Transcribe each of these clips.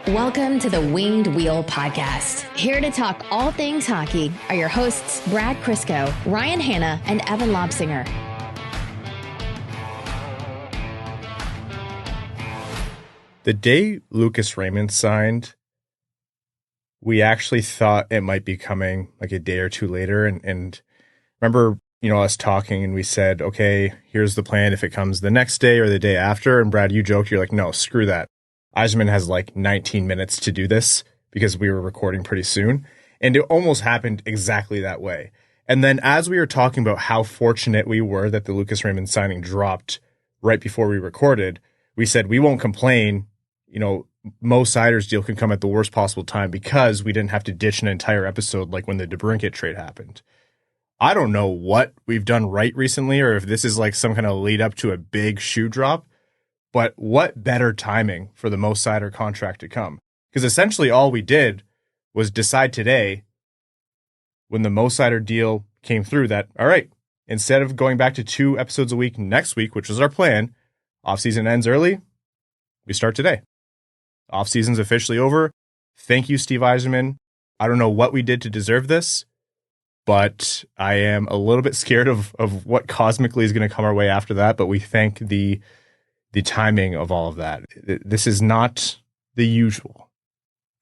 Welcome to the Winged Wheel Podcast. Here to talk all things hockey are your hosts, Brad Crisco, Ryan Hanna, and Evan Lobsinger. The day Lucas Raymond signed, we actually thought it might be coming like a day or two later. And remember, us talking and we said, okay, here's the plan if it comes the next day or the day after. And Brad, you joked, you're like, no, screw that. Yzerman has like 19 minutes to do this because we were recording pretty soon. And it almost happened exactly that way. And then as we were talking about how fortunate we were that the Lucas Raymond signing dropped right before we recorded, we said we won't complain. Mo Seider's deal can come at the worst possible time because we didn't have to ditch an entire episode like when the DeBrincat trade happened. I don't know what we've done right recently or if this is like some kind of lead up to a big shoe drop. But what better timing for the Mo Seider contract to come? Because essentially all we did was decide today when the Mo Seider deal came through that, all right, instead of going back to 2 episodes a week next week, which was our plan, offseason ends early, we start today. Offseason's officially over. Thank you, Steve Yzerman. I don't know what we did to deserve this, but I am a little bit scared of what cosmically is going to come our way after that, but we thank the timing of all of that. This is not the usual.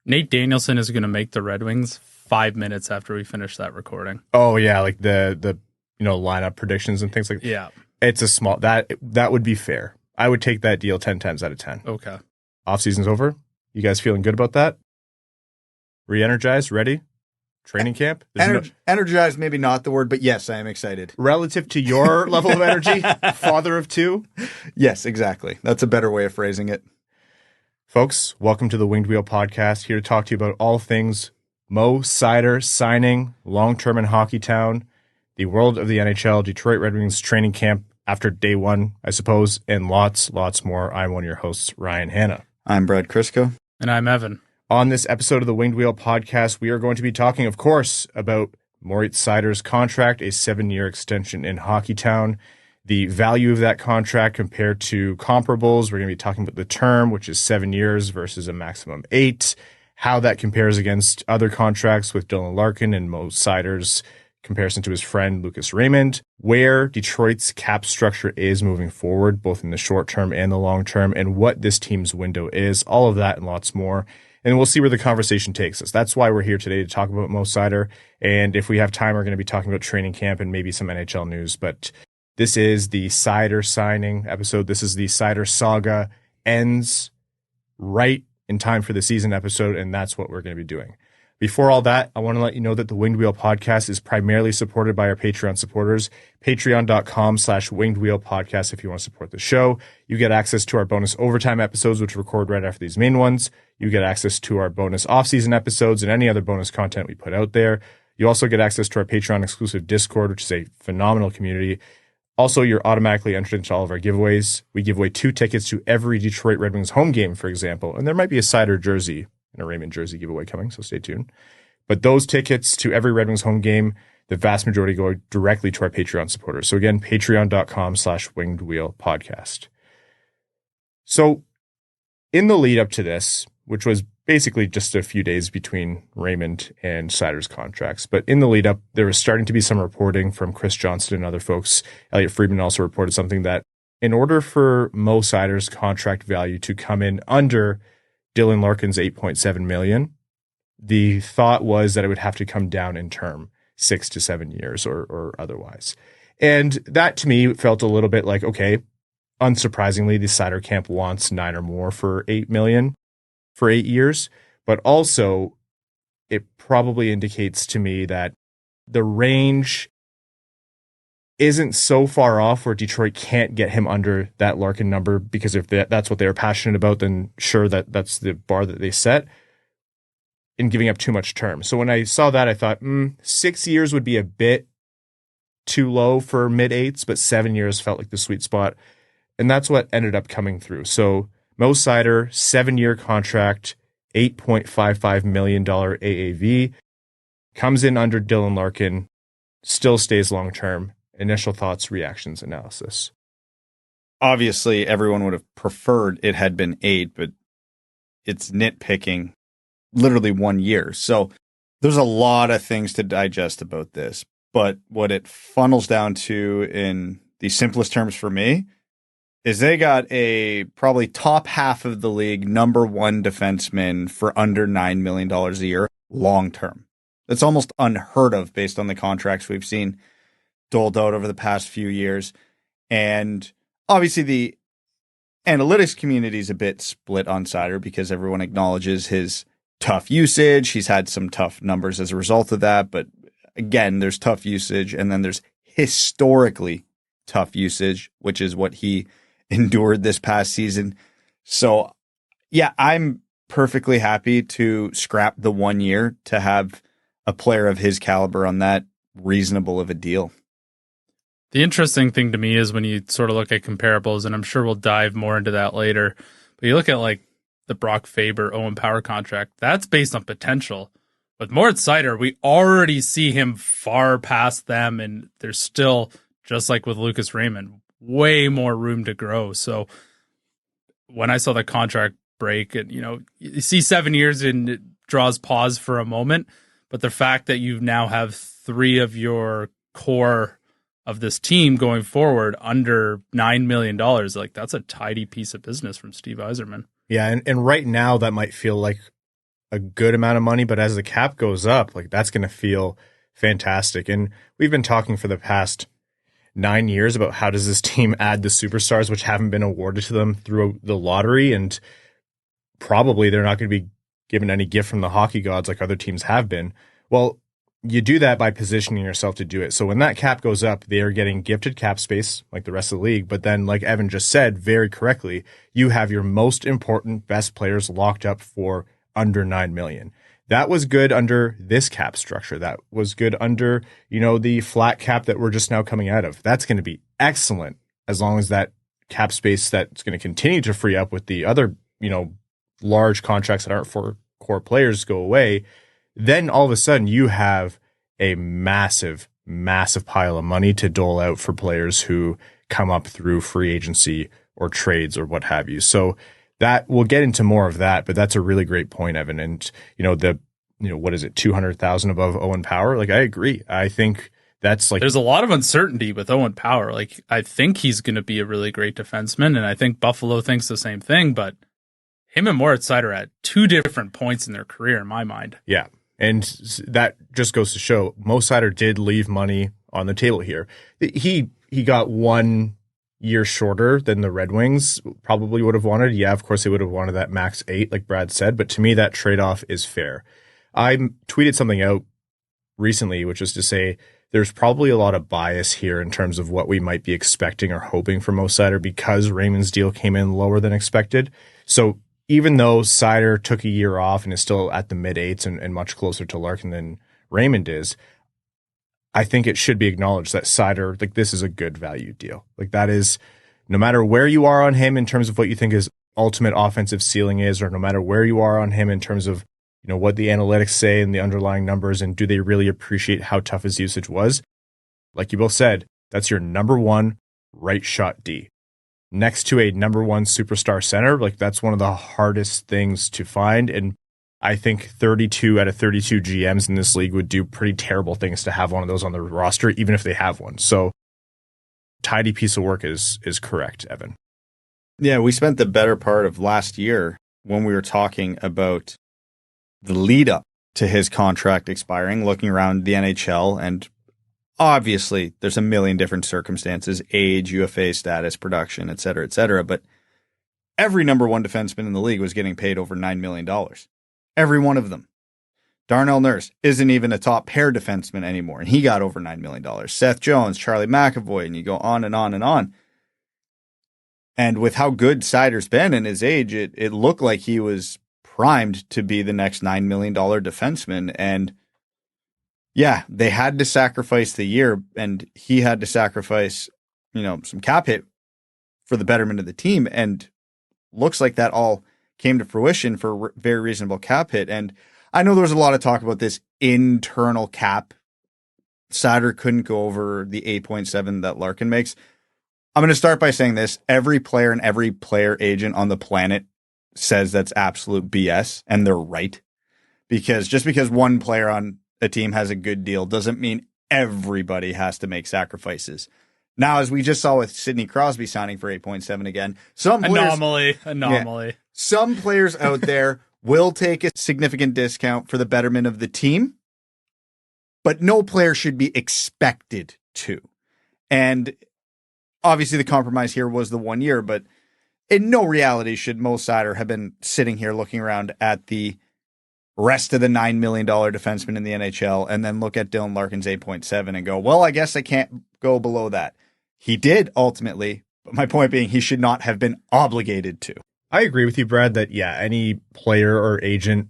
Nate Danielson is going to make the Red Wings 5 minutes after we finish that recording. Oh yeah, like the lineup predictions and things like that. Yeah. It's a small that would be fair. I would take that deal 10 times out of 10. Okay. Off season's over. You guys feeling good about that? Re-energized, ready? Training camp? Energized, maybe not the word, but yes, I am excited. Relative to your level of energy, father of 2? Yes, exactly. That's a better way of phrasing it. Folks, welcome to the Winged Wheel Podcast, here to talk to you about all things Mo Seider signing, long-term in Hockeytown, the world of the NHL, Detroit Red Wings training camp after day 1, I suppose, and lots more. I'm one of your hosts, Ryan Hanna. I'm Brad Crisco. And I'm Evan. On this episode of the Winged Wheel Podcast, we are going to be talking, of course, about MORITZ SEIDER's contract, a 7-year extension in Hockeytown, the value of that contract compared to comparables. We're going to be talking about the term, which is 7 years versus a maximum 8, how that compares against other contracts with Dylan Larkin and Mo Seider's comparison to his friend Lucas Raymond, where Detroit's cap structure is moving forward, both in the short term and the long term, and what this team's window is, all of that and lots more. And we'll see where the conversation takes us. That's why we're here today to talk about Mo Seider. And if we have time, we're going to be talking about training camp and maybe some NHL news. But this is the Seider signing episode. This is the Seider saga ends right in time for the season episode. And that's what we're going to be doing. Before all that, I want to let you know that the Winged Wheel Podcast is primarily supported by our Patreon supporters, patreon.com/Winged Wheel Podcast. If you want to support the show, you get access to our bonus overtime episodes, which record right after these main ones. You get access to our bonus off-season episodes and any other bonus content we put out there. You also get access to our Patreon exclusive Discord, which is a phenomenal community. Also, you're automatically entered into all of our giveaways. We give away 2 tickets to every Detroit Red Wings home game, for example, and there might be a Seider jersey and a Raymond jersey giveaway coming, so stay tuned. But those tickets to every Red Wings home game, the vast majority go directly to our Patreon supporters. So again, patreon.com/Winged Wheel Podcast. So in the lead up to this, which was basically just a few days between Raymond and Seider's contracts, but in the lead up, there was starting to be some reporting from Chris Johnston and other folks. Elliot Friedman also reported something that in order for Mo Seider's contract value to come in under Dylan Larkin's $8.7 million, the thought was that it would have to come down in term 6 to 7 years or otherwise. And that to me felt a little bit like, okay, unsurprisingly, the Seider camp wants 9 or more for $8 million for 8 years. But also it probably indicates to me that the range isn't so far off where Detroit can't get him under that Larkin number, because if that's what they're passionate about, then sure, that's the bar that they set in giving up too much term. So when I saw that, I thought 6 years would be a bit too low for mid-8s, but 7 years felt like the sweet spot. And that's what ended up coming through. So Mo Seider, 7-year contract, $8.55 million AAV, comes in under Dylan Larkin, still stays long-term. Initial thoughts, reactions, analysis. Obviously, everyone would have preferred it had been 8, but it's nitpicking literally 1 year. So there's a lot of things to digest about this. But what it funnels down to in the simplest terms for me is they got a probably top half of the league number one defenseman for under $9 million a year long term. That's almost unheard of based on the contracts we've seen doled out over the past few years. And obviously the analytics community is a bit split on Seider because everyone acknowledges his tough usage. He's had some tough numbers as a result of that. But again, there's tough usage and then there's historically tough usage, which is what he endured this past season. So yeah, I'm perfectly happy to scrap the 1 year to have a player of his caliber on that reasonable of a deal. The interesting thing to me is when you sort of look at comparables, and I'm sure we'll dive more into that later, but you look at like the Brock Faber Owen Power contract, that's based on potential. With Moritz Seider, we already see him far past them, and there's still, just like with Lucas Raymond, way more room to grow. So when I saw the contract break, and you see 7 years and it draws pause for a moment, but the fact that you now have three of your core of this team going forward under $9 million, like that's a tidy piece of business from Steve Yzerman. Yeah, and right now that might feel like a good amount of money, but as the cap goes up, like that's going to feel fantastic. And we've been talking for the past 9 years about how does this team add the superstars which haven't been awarded to them through the lottery, and probably they're not going to be given any gift from the hockey gods like other teams have been. Well, you do that by positioning yourself to do it. So when that cap goes up, they are getting gifted cap space like the rest of the league. But then, like Evan just said very correctly, you have your most important best players locked up for under $9 million. That was good under this cap structure. That was good under, the flat cap that we're just now coming out of. That's going to be excellent as long as that cap space that's going to continue to free up with the other, large contracts that aren't for core players go away. Then all of a sudden you have a massive, massive pile of money to dole out for players who come up through free agency or trades or what have you. So that we'll get into more of that, but that's a really great point, Evan. And what is it, 200,000 above Owen Power? Like I agree. I think that's like there's a lot of uncertainty with Owen Power. Like I think he's going to be a really great defenseman, and I think Buffalo thinks the same thing. But him and Moritz Seider at two different points in their career, in my mind. Yeah, and that just goes to show Mo Seider did leave money on the table here. He got 1 year shorter than the Red Wings probably would have wanted. Yeah, of course they would have wanted that max 8, like Brad said, but to me that trade-off is fair. I tweeted something out recently, which is to say there's probably a lot of bias here in terms of what we might be expecting or hoping for Mo Seider because Raymond's deal came in lower than expected. So even though Seider took a year off and is still at the mid-8s and much closer to Larkin than Raymond is, I think it should be acknowledged that Seider, like this is a good value deal. Like that is, no matter where you are on him in terms of what you think his ultimate offensive ceiling is, or no matter where you are on him in terms of, what the analytics say and the underlying numbers, and do they really appreciate how tough his usage was? Like you both said, that's your number one right shot D. Next to a number one superstar center, like that's one of the hardest things to find. And I think 32 out of 32 GMs in this league would do pretty terrible things to have one of those on their roster, even if they have one. So tidy piece of work is correct, Evan. Yeah, we spent the better part of last year when we were talking about the lead up to his contract expiring, looking around the NHL, and obviously there's a million different circumstances, age, UFA status, production, et cetera, but every number one defenseman in the league was getting paid over $9 million. Every one of them. Darnell Nurse isn't even a top pair defenseman anymore, and he got over $9 million. Seth Jones, Charlie McAvoy, and you go on and on and on. And with how good Seider's been in his age, it looked like he was primed to be the next $9 million defenseman. And yeah, they had to sacrifice the year, and he had to sacrifice, some cap hit for the betterment of the team. And looks like that all came to fruition for very reasonable cap hit. And I know there was a lot of talk about this internal cap. Seider couldn't go over the 8.7 that Larkin makes. I'm going to start by saying this. Every player and every player agent on the planet says that's absolute BS, and they're right. Because just because one player on a team has a good deal doesn't mean everybody has to make sacrifices. Now, as we just saw with Sidney Crosby signing for 8.7 again, Anomaly. Yeah, some players out there will take a significant discount for the betterment of the team, but no player should be expected to. And obviously the compromise here was the 1 year, but in no reality should Mo Seider have been sitting here looking around at the rest of the $9 million defenseman in the NHL and then look at Dylan Larkin's 8.7 and go, well, I guess I can't go below that. He did ultimately, but my point being he should not have been obligated to. I agree with you, Brad, that, yeah, any player or agent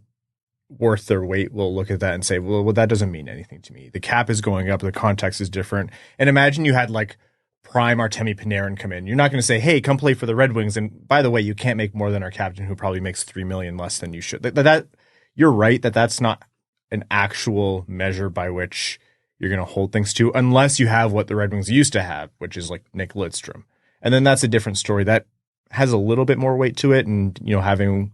worth their weight will look at that and say, well, that doesn't mean anything to me. The cap is going up. The context is different. And imagine you had like prime Artemi Panarin come in. You're not going to say, hey, come play for the Red Wings. And by the way, you can't make more than our captain who probably makes $3 million less than you should. That you're right that's not an actual measure by which you're going to hold things to, unless you have what the Red Wings used to have, which is like Nick Lidstrom. And then that's a different story. That has a little bit more weight to it. And, you know, having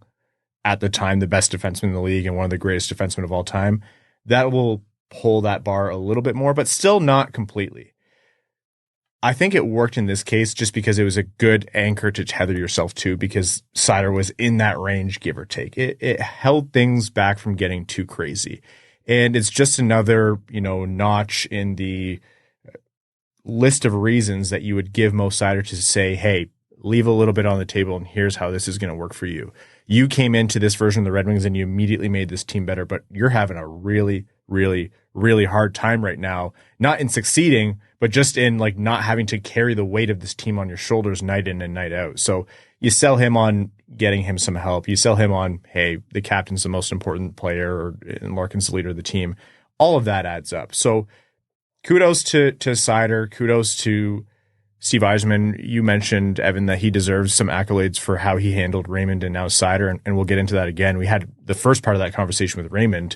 at the time the best defenseman in the league and one of the greatest defensemen of all time, that will pull that bar a little bit more, but still not completely. I think it worked in this case just because it was a good anchor to tether yourself to, because Seider was in that range, give or take. It held things back from getting too crazy. And it's just another, you know, notch in the list of reasons that you would give Mo Seider to say, hey, leave a little bit on the table and here's how this is going to work for you. You came into this version of the Red Wings and you immediately made this team better, but you're having a really, really, really hard time right now, not in succeeding, but just in like not having to carry the weight of this team on your shoulders night in and night out. So you sell him on getting him some help. You sell him on, hey, the captain's the most important player and Larkin's the leader of the team. All of that adds up. So kudos to Seider. Kudos to Steve Yzerman. You mentioned, Evan, that he deserves some accolades for how he handled Raymond and now Seider, and we'll get into that again. We had the first part of that conversation with Raymond.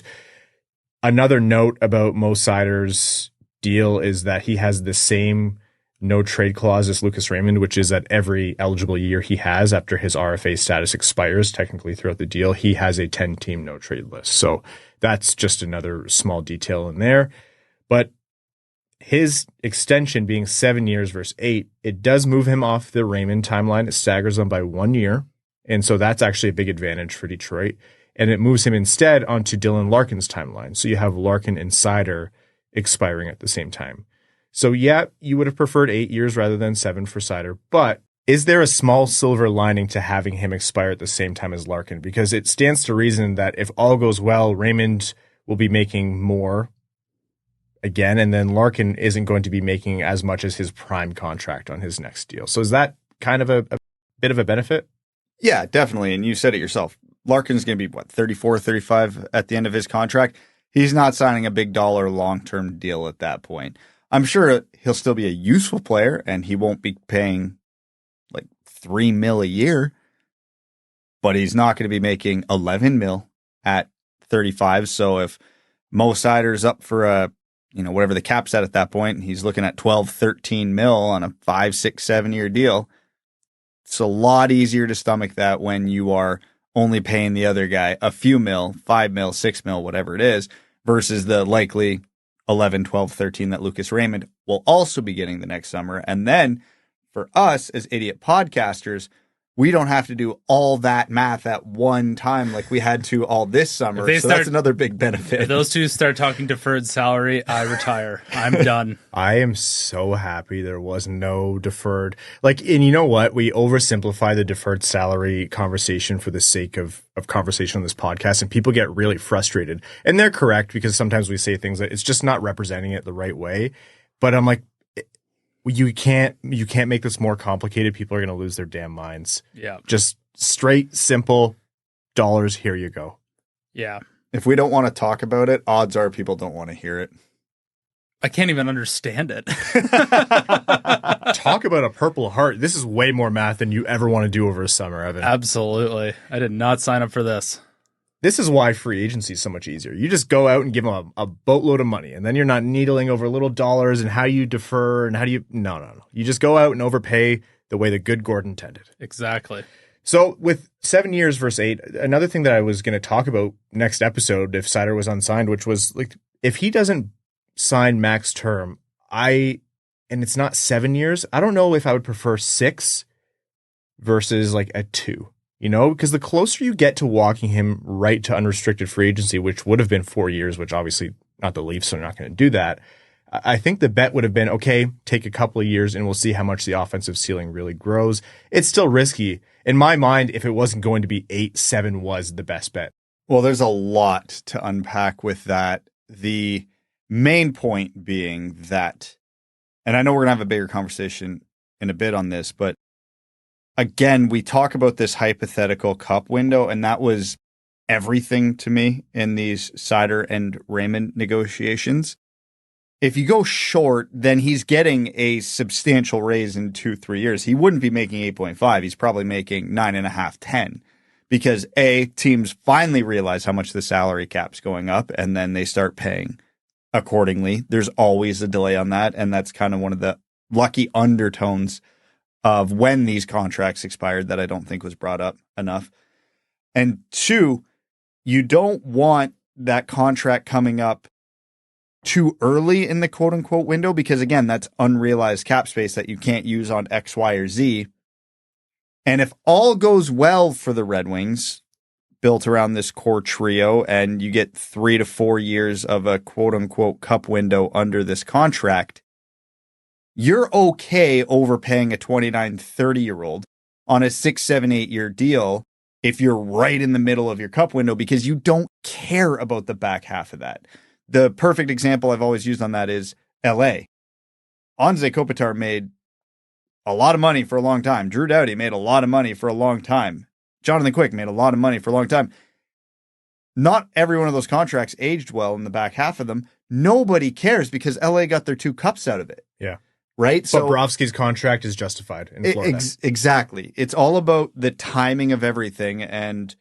Another note about Mo Seider's deal is that he has the same no trade clause as Lucas Raymond, which is that every eligible year he has after his RFA status expires, technically throughout the deal, he has a 10-team no trade list. So that's just another small detail in there. But his extension being 7 years versus 8, it does move him off the Raymond timeline. It staggers them by 1 year. And so that's actually a big advantage for Detroit. And it moves him instead onto Dylan Larkin's timeline. So you have Larkin and Seider expiring at the same time. So yeah, you would have preferred 8 years rather than 7 for Seider. But is there a small silver lining to having him expire at the same time as Larkin? Because it stands to reason that if all goes well, Raymond will be making more again, and then Larkin isn't going to be making as much as his prime contract on his next deal. So is that kind of a bit of a benefit? Yeah, definitely. And you said it yourself. Larkin's going to be, 34, 35 at the end of his contract? He's not signing a big dollar long-term deal at that point. I'm sure he'll still be a useful player, and he won't be paying like $3 million a year, but he's not going to be making $11 million at 35. So if Mo Seider's up for whatever the cap's at that point, and he's looking at 12, 13 mil on a 5, 6, 7 year deal, it's a lot easier to stomach that when you are only paying the other guy a few mil, 5 mil, 6 mil, whatever it is, versus the likely 11, 12, 13 that Lucas Raymond will also be getting the next summer. And then for us as idiot podcasters, we don't have to do all that math at one time like we had to all this summer. So that's another big benefit. If those two start talking deferred salary, I retire. I'm done. I am so happy there was no deferred. And you know what? We oversimplify the deferred salary conversation for the sake of conversation on this podcast, and people get really frustrated. And they're correct, because sometimes we say things that it's just not representing it the right way. But I'm like, you can't make this more complicated. People are going to lose their damn minds. Yeah. Just straight, simple dollars. Here you go. Yeah. If we don't want to talk about it, odds are people don't want to hear it. I can't even understand it. Talk about a Purple Heart. This is way more math than you ever want to do over a summer, Evan. Absolutely. I did not sign up for this. This is why free agency is so much easier. You just go out and give them a boatload of money, and then you're not needling over little dollars and how you defer and how do you... No. You just go out and overpay the way the good Gordon intended. Exactly. So with 7 years versus 8, another thing that I was going to talk about next episode, if Seider was unsigned, which was like, if he doesn't sign max term, and it's not 7 years, I don't know if I would prefer 6 versus like a 2, because the closer you get to walking him right to unrestricted free agency, which would have been 4 years, which obviously not the Leafs are not going to do that. I think the bet would have been, okay, take a couple of years and we'll see how much the offensive ceiling really grows. It's still risky. In my mind, if it wasn't going to be 8, 7 was the best bet. Well, there's a lot to unpack with that. The main point being that, and I know we're going to have a bigger conversation in a bit on this, but again, we talk about this hypothetical cup window, and that was everything to me in these Seider and Raymond negotiations. If you go short, then he's getting a substantial raise in 2-3 years. He wouldn't be making 8.5. He's probably making 9.5, 10. Because teams finally realize how much the salary cap's going up, and then they start paying accordingly. There's always a delay on that, and that's kind of one of the lucky undertones of when these contracts expired that I don't think was brought up enough. And 2, you don't want that contract coming up too early in the quote unquote window, because again, that's unrealized cap space that you can't use on X, Y, or Z. And if all goes well for the Red Wings, built around this core trio, and you get 3 to 4 years of a quote unquote cup window under this contract, you're okay overpaying a 29, 30-year-old on a 6, 7, 8-year deal if you're right in the middle of your cup window, because you don't care about the back half of that. The perfect example I've always used on that is LA. Anze Kopitar made a lot of money for a long time. Drew Doughty made a lot of money for a long time. Jonathan Quick made a lot of money for a long time. Not every one of those contracts aged well in the back half of them. Nobody cares because LA got their 2 cups out of it. Yeah. Right? But Bobrovsky's contract is justified in Florida. Exactly. It's all about the timing of everything. And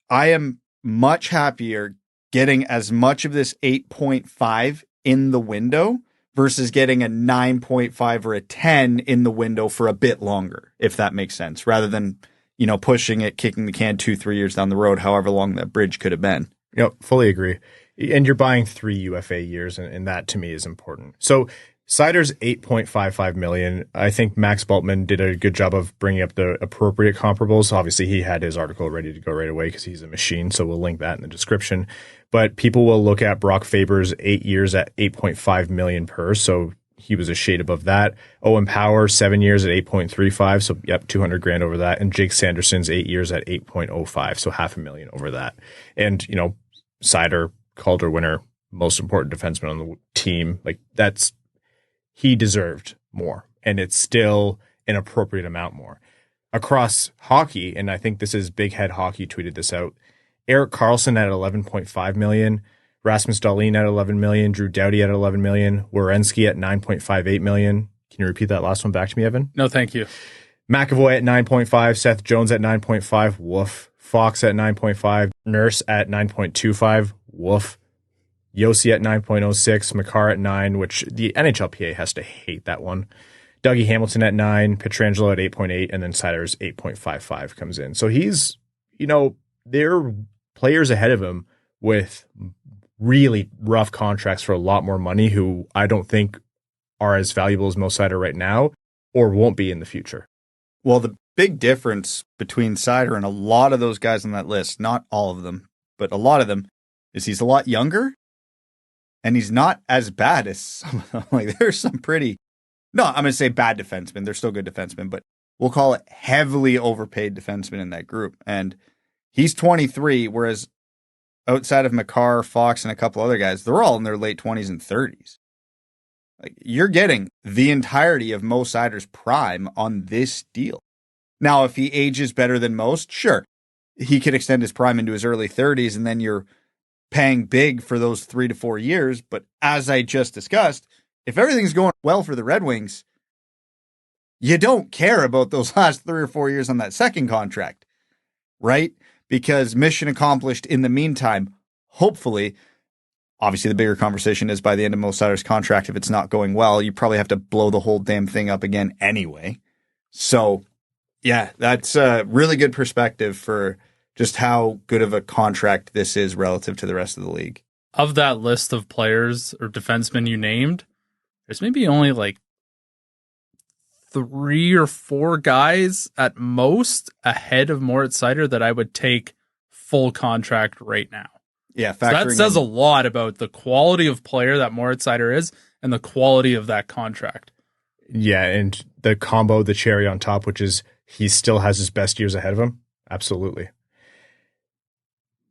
I am much happier getting as much of this 8.5 in the window versus getting a 9.5 or a 10 in the window for a bit longer, if that makes sense, rather than, pushing it, kicking the can 2-3 years down the road, however long that bridge could have been. Fully agree. And you're buying 3 UFA years, and that to me is important. So Seider's $8.55 million. I think Max Bultman did a good job of bringing up the appropriate comparables. Obviously, he had his article ready to go right away because he's a machine, so we'll link that in the description. But people will look at Brock Faber's 8 years at $8.5 million per, so he was a shade above that. Owen Power, 7 years at 8.35, so yep, $200,000 over that. And Jake Sanderson's 8 years at 8.05, so $500,000 over that. And Seider, Calder winner, most important defenseman on the team, he deserved more, and it's still an appropriate amount more. Across hockey, and I think this is Big Head Hockey tweeted this out, Erik Karlsson at $11.5 million, Rasmus Dahlin at $11 million, Drew Doughty at $11 million, Werenski at $9.58 million. Can you repeat that last one back to me, Evan? No, thank you. McAvoy at 9.5, Seth Jones at 9.5, woof. Fox at 9.5, Nurse at 9.25, woof. Yossi at 9.06, Makar at 9, which the NHLPA has to hate that one. Dougie Hamilton at 9, Pietrangelo at 8.8, and then Seider's 8.55 comes in. So he's, there are players ahead of him with really rough contracts for a lot more money who I don't think are as valuable as Mo Seider right now or won't be in the future. Well, the big difference between Seider and a lot of those guys on that list, not all of them, but a lot of them, is he's a lot younger. And he's not as bad as some of them. There's some pretty, I'm going to say bad defensemen. They're still good defensemen, but we'll call it heavily overpaid defensemen in that group. And he's 23, whereas outside of Makar, Fox, and a couple other guys, they're all in their late 20s and 30s. You're getting the entirety of Mo Seider's prime on this deal. Now, if he ages better than most, sure, he could extend his prime into his early 30s, and then you're paying big for those 3 to 4 years. But as I just discussed, if everything's going well for the Red Wings, you don't care about those last 3 or 4 years on that second contract, right? Because mission accomplished in the meantime, hopefully. Obviously, the bigger conversation is by the end of Mo Seider's contract, if it's not going well, you probably have to blow the whole damn thing up again anyway. So Yeah, that's a really good perspective for just how good of a contract this is relative to the rest of the league. Of that list of players or defensemen you named, there's maybe only like 3 or 4 guys at most ahead of Moritz Seider that I would take full contract right now. Yeah, so that says a lot about the quality of player that Moritz Seider is and the quality of that contract. Yeah, and the combo, the cherry on top, which is he still has his best years ahead of him. Absolutely.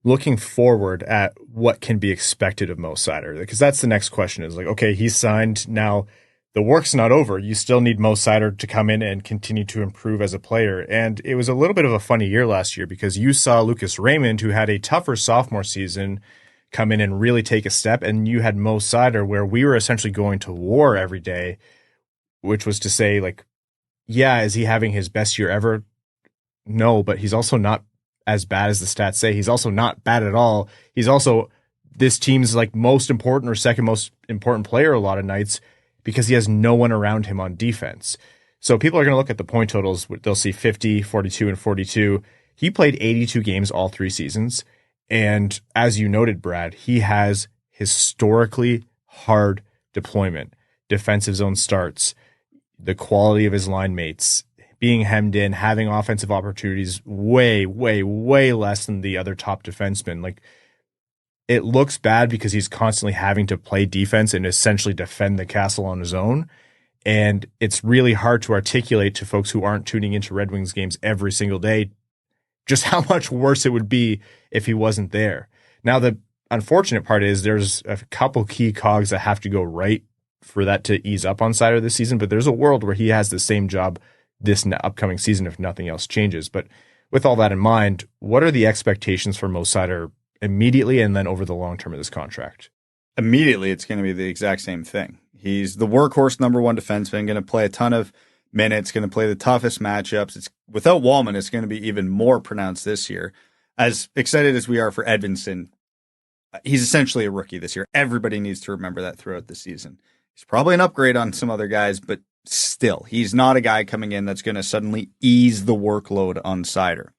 Looking forward at what can be expected of Mo Seider, because that's the next question is like, okay, he's signed. Now the work's not over. You still need Mo Seider to come in and continue to improve as a player. And it was a little bit of a funny year last year because you saw Lucas Raymond, who had a tougher sophomore season, come in and really take a step. And you had Mo Seider where we were essentially going to war every day, which was to say like, yeah, is he having his best year ever? No, but he's also not as bad as the stats say. He's also not bad at all. He's also this team's like most important or second most important player a lot of nights because he has no one around him on defense. So people are going to look at the point totals. They'll see 50, 42, and 42. He played 82 games all 3 seasons. And as you noted, Brad, he has historically hard deployment, defensive zone starts, the quality of his line mates, being hemmed in, having offensive opportunities way, way, way less than the other top defensemen. Like, it looks bad because he's constantly having to play defense and essentially defend the castle on his own. And it's really hard to articulate to folks who aren't tuning into Red Wings games every single day just how much worse it would be if he wasn't there. Now, the unfortunate part is there's a couple key cogs that have to go right for that to ease up on Seider this season, but there's a world where he has the same job this upcoming season if nothing else changes. But with all that in mind, what are the expectations for Mo Seider immediately and then over the long term of this contract? Immediately, it's going to be the exact same thing. He's the workhorse number 1 defenseman, going to play a ton of minutes, going to play the toughest matchups. It's without Wallman, it's going to be even more pronounced this year. As excited as we are for Edvinsson, he's essentially a rookie this year. Everybody needs to remember that throughout the season. He's probably an upgrade on some other guys, but still, he's not a guy coming in that's going to suddenly ease the workload on Seider.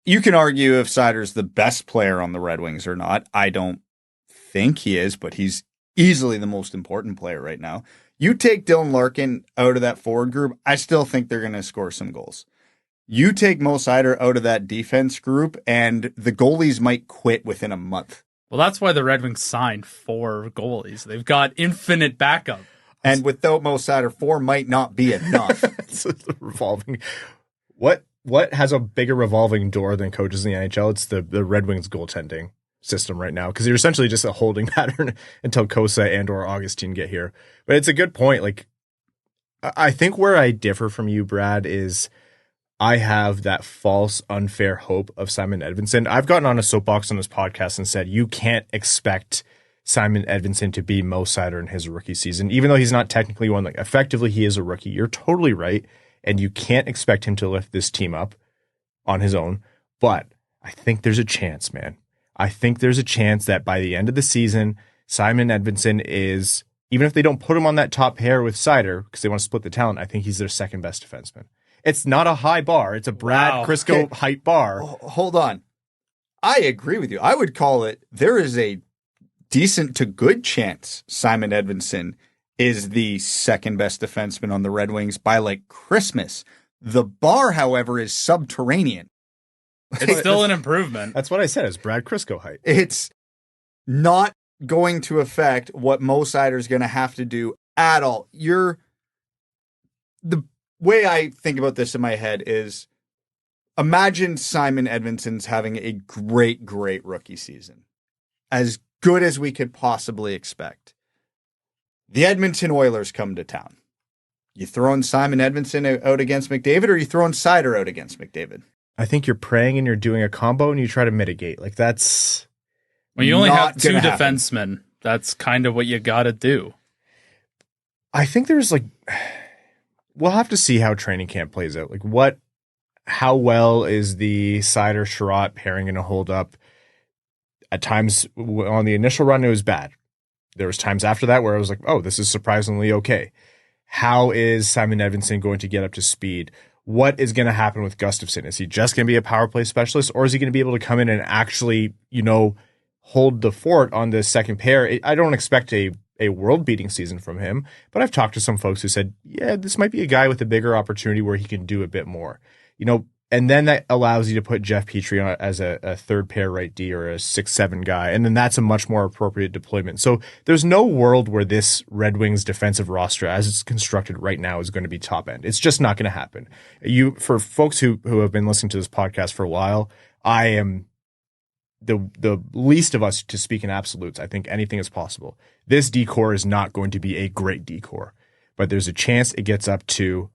You can argue if Seider's the best player on the Red Wings or not. I don't think he is, but he's easily the most important player right now. You take Dylan Larkin out of that forward group, I still think they're going to score some goals. You take Mo Seider out of that defense group, and the goalies might quit within a month. Well, that's why the Red Wings signed 4 goalies. They've got infinite backup. And without Mo Seider, 4 might not be enough. It's revolving. What has a bigger revolving door than coaches in the NHL? It's the Red Wings goaltending system right now, because you're essentially just a holding pattern until Cossa and or Augustine get here. But it's a good point. Like, I think where I differ from you, Brad, is I have that false, unfair hope of Simon Edvinsson. I've gotten on a soapbox on this podcast and said, you can't expect Simon Edvinsson to be Mo Seider in his rookie season, even though he's not technically one. Like, effectively, he is a rookie. You're totally right. And you can't expect him to lift this team up on his own. But I think there's a chance, man. I think there's a chance that by the end of the season, Simon Edvinsson is, even if they don't put him on that top pair with Seider because they want to split the talent, I think he's their second best defenseman. It's not a high bar. It's a Brad Crisco height bar. Hold on. I agree with you. I would call it, there is a decent to good chance Simon Edvinsson is the second best defenseman on the Red Wings by like Christmas. The bar, however, is subterranean. It's still an improvement. That's what I said. It's Brad Crisco height. It's not going to affect what Mo Seider is going to have to do at all. The way I think about this in my head is, imagine Simon Edvinsson's having a great, great rookie season. As good as we could possibly expect. The Edmonton Oilers come to town. You throwing Simon Edvinsson out against McDavid, or you throwing Seider out against McDavid? I think you're praying and you're doing a combo and you try to mitigate. Like, that's... When you only have 2 defensemen, that's kind of what you got to do. I think there's like... We'll have to see how training camp plays out. Like, how well is the Seider Chiarot pairing going to hold up? At times on the initial run, it was bad. There was times after that where I was like, oh, this is surprisingly okay. How is Simon Edvinsson going to get up to speed? what is going to happen with Gustafsson? Is he just going to be a power play specialist, or is he going to be able to come in and actually, hold the fort on the second pair? I don't expect a world-beating season from him, but I've talked to some folks who said, yeah, this might be a guy with a bigger opportunity where he can do a bit more. And then that allows you to put Jeff Petrie on as a third pair right D or a 6-7 guy. And then that's a much more appropriate deployment. So there's no world where this Red Wings defensive roster as it's constructed right now is going to be top end. It's just not going to happen. For folks who have been listening to this podcast for a while, I am the least of us to speak in absolutes. I think anything is possible. This D-core is not going to be a great D-core, but there's a chance it gets up to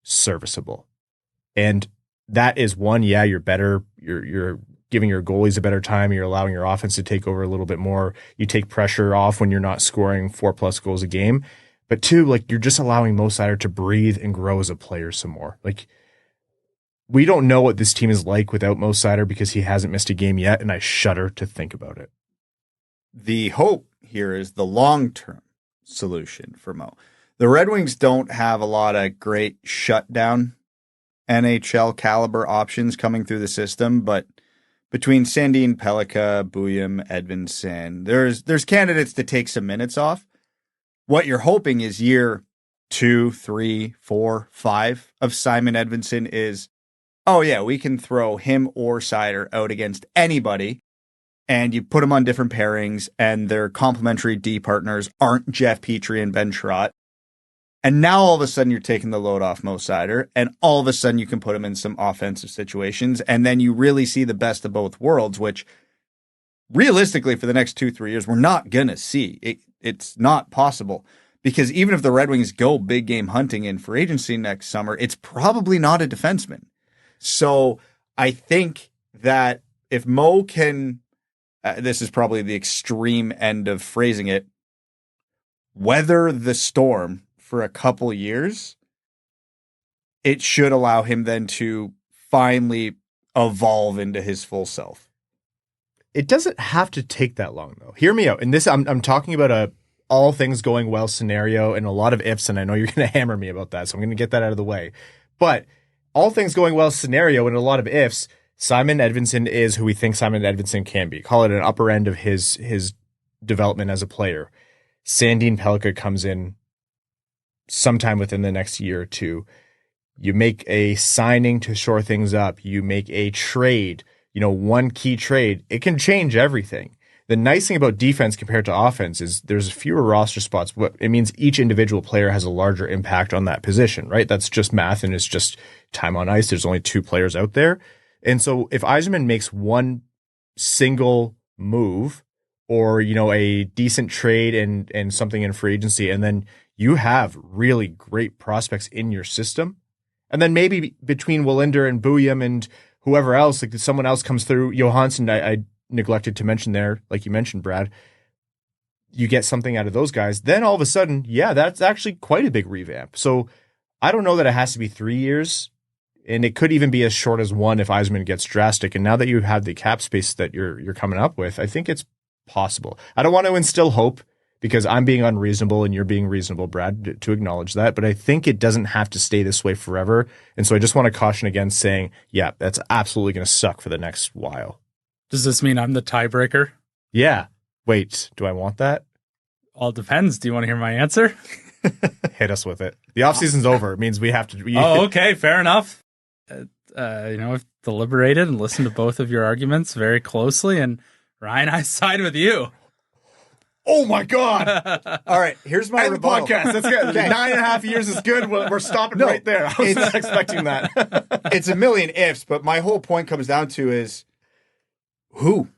serviceable. And that is one, you're better. You're giving your goalies a better time. You're allowing your offense to take over a little bit more. You take pressure off when you're not scoring 4+ goals a game. But two, you're just allowing Mo Seider to breathe and grow as a player some more. We don't know what this team is like without Mo Seider because he hasn't missed a game yet, and I shudder to think about it. The hope here is the long-term solution for Mo. The Red Wings don't have a lot of great shutdown NHL caliber options coming through the system, but between Sandin Pellikka, Bouillon, Edvinsson, there's candidates to take some minutes off. What you're hoping is year 2, 3, 4, 5 of Simon Edvinsson is, we can throw him or Seider out against anybody, and you put them on different pairings, and their complementary D partners aren't Jeff Petrie and Ben Chiarot. And now all of a sudden you're taking the load off Mo Seider, and all of a sudden you can put him in some offensive situations, and then you really see the best of both worlds, which realistically for the next 2-3 years we're not going to see. It's not possible, because even if the Red Wings go big game hunting in free agency next summer, it's probably not a defenseman. So I think that if Mo can, this is probably the extreme end of phrasing it, weather the storm for a couple years, it should allow him then to finally evolve into his full self. It doesn't have to take that long, though. Hear me out. And this, I'm talking about a all things going well scenario and a lot of ifs, and I know you're going to hammer me about that, so I'm going to get that out of the way. But all things going well scenario and a lot of ifs, Simon Edvinsson is who we think Simon Edvinsson can be. Call it an upper end of his development as a player. Sandin Pellikka comes in sometime within the next year or two. You make a signing to shore things up. You make a trade, one key trade. It can change everything. The nice thing about defense compared to offense is there's fewer roster spots. What it means, each individual player has a larger impact on that position, right? That's just math, and it's just time on ice. There's only 2 players out there. And so if Yzerman makes one single move or, a decent trade and something in free agency, and then you have really great prospects in your system, and then maybe between Wallinder and Bouillon and whoever else, someone else comes through, Johansson, I neglected to mention there, like you mentioned, Brad, you get something out of those guys, then all of a sudden, that's actually quite a big revamp. So I don't know that it has to be 3 years, and it could even be as short as 1 if Yzerman gets drastic. And now that you have the cap space that you're coming up with, I think it's possible. I don't want to instill hope because I'm being unreasonable and you're being reasonable, Brad, to acknowledge that. But I think it doesn't have to stay this way forever. And so I just want to caution against saying, that's absolutely going to suck for the next while. Does this mean I'm the tiebreaker? Yeah. Wait, do I want that? All depends. Do you want to hear my answer? Hit us with it. The offseason's over. It means we have to. Okay. Fair enough. I've deliberated and listened to both of your arguments very closely, and Ryan, I side with you. Oh my God! All right, here's my rebuttal. The podcast. That's good. 9.5 years is good. We're stopping right there. I was not expecting that. It's a million ifs, but my whole point comes down to is who.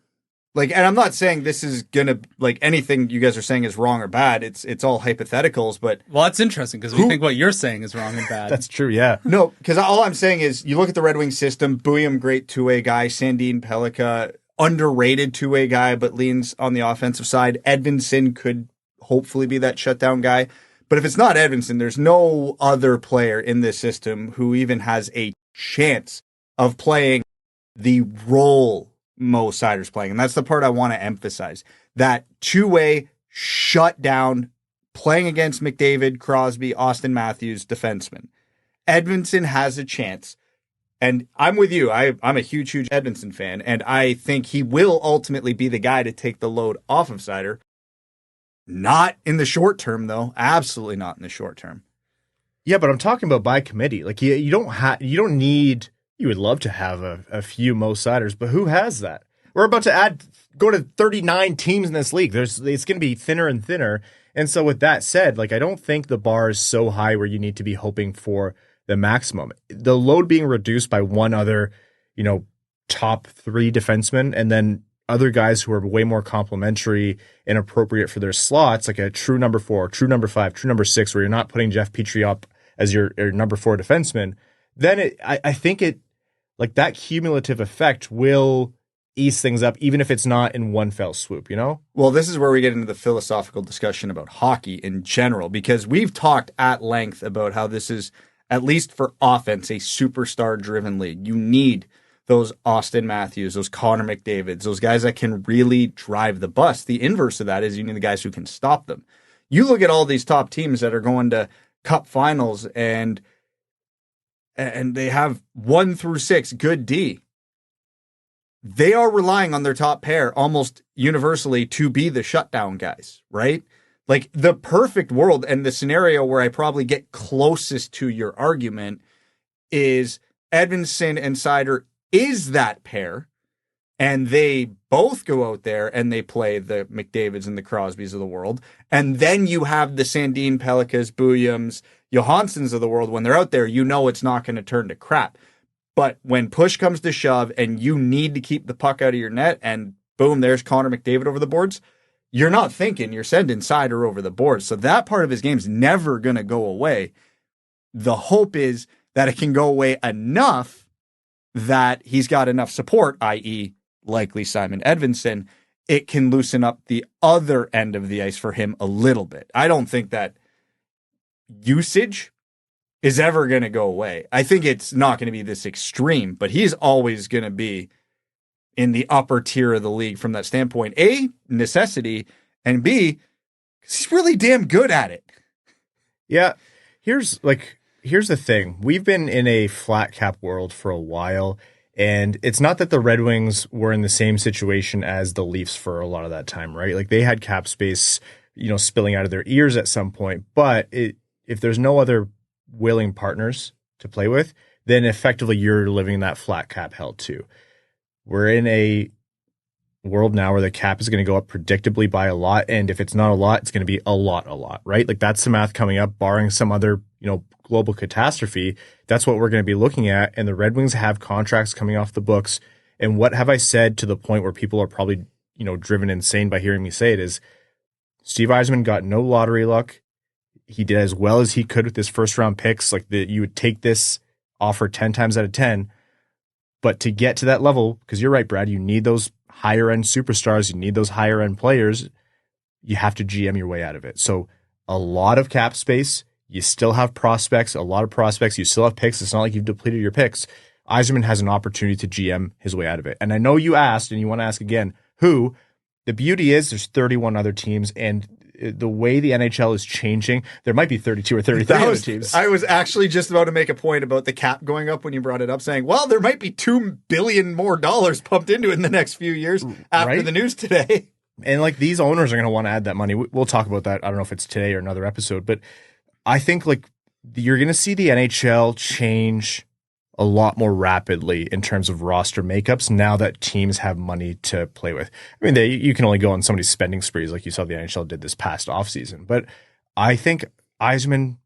And I'm not saying this is gonna anything you guys are saying is wrong or bad. It's all hypotheticals, but that's interesting because we think what you're saying is wrong and bad. That's true. Yeah. No, because all I'm saying is you look at the Red Wings system. Bouillon, great 2-way guy. Sandin Pellikka, underrated 2-way guy, but leans on the offensive side. Edvinsson could hopefully be that shutdown guy. But if it's not Edvinsson, there's no other player in this system who even has a chance of playing the role Mo Seider's playing. And that's the part I want to emphasize. That 2-way shut down, playing against McDavid, Crosby, Austin Matthews, defensemen. Edvinsson has a chance. And I'm with you. I'm a huge Edvinsson fan, and I think he will ultimately be the guy to take the load off of Seider. Not in the short term, though. Absolutely not in the short term. Yeah, but I'm talking about by committee. Like you don't need. You would love to have a few Mo Seiders, but who has that? We're about to go to 39 teams in this league. It's going to be thinner and thinner. And so with that said, like I don't think the bar is so high where you need to be hoping for the maximum. The load being reduced by one other, top 3 defensemen, and then other guys who are way more complementary and appropriate for their slots, like a true number 4, true number 5, true number 6, where you're not putting Jeff Petrie up as your number 4 defenseman, then I think that cumulative effect will ease things up, even if it's not in one fell swoop, Well, this is where we get into the philosophical discussion about hockey in general, because we've talked at length about how this is, at least for offense, a superstar-driven league. You need those Austin Matthews, those Connor McDavids, those guys that can really drive the bus. The inverse of that is you need the guys who can stop them. You look at all these top teams that are going to Cup finals and they have 1 through 6 good D. They are relying on their top pair almost universally to be the shutdown guys, right? Like the perfect world and the scenario where I probably get closest to your argument is Edvinsson and Seider is that pair, and they both go out there and they play the McDavids and the Crosbys of the world. And then you have the Sandin Pellikkas, Booyams, Johanssons of the world. When they're out there, it's not going to turn to crap. But when push comes to shove and you need to keep the puck out of your net and boom, there's Connor McDavid over the boards, you're not thinking, you're sending Seider over the boards. So that part of his game's never going to go away. The hope is that it can go away enough that he's got enough support, i.e. likely Simon Edvinsson, it can loosen up the other end of the ice for him a little bit. I don't think that usage is ever going to go away. I think it's not going to be this extreme, but he's always going to be in the upper tier of the league from that standpoint. A, necessity, and B, he's really damn good at it. Yeah. Here's the thing. We've been in a flat cap world for a while, and it's not that the Red Wings were in the same situation as the Leafs for a lot of that time, right? Like they had cap space, spilling out of their ears at some point, but if there's no other willing partners to play with, then effectively you're living in that flat cap hell too. We're in a world now where the cap is going to go up predictably by a lot, and if it's not a lot, it's going to be a lot, right? Like that's the math coming up, barring some other, global catastrophe. That's what we're going to be looking at, and the Red Wings have contracts coming off the books. And what have I said to the point where people are probably, driven insane by hearing me say it is Steve Yzerman got no lottery luck. He did as well as he could with his first round picks. Like you would take this offer 10 times out of 10, but to get to that level, because you're right, Brad, you need those higher end superstars. You need those higher end players. You have to GM your way out of it. So a lot of cap space. You still have prospects, a lot of prospects. You still have picks. It's not like you've depleted your picks. Yzerman has an opportunity to GM his way out of it. And I know you asked, and you want to ask again, who? The beauty is there's 31 other teams, and the way the NHL is changing, there might be 32 or 33 other teams. I was actually just about to make a point about the cap going up when you brought it up, saying, well, there might be $2 billion more pumped into it in the next few years after the news today. And like these owners are going to want to add that money. We'll talk about that. I don't know if it's today or another episode, but I think like you're going to see the NHL change a lot more rapidly in terms of roster makeups now that teams have money to play with. I mean, you can only go on somebody's spending sprees like you saw the NHL did this past offseason. But I think Yzerman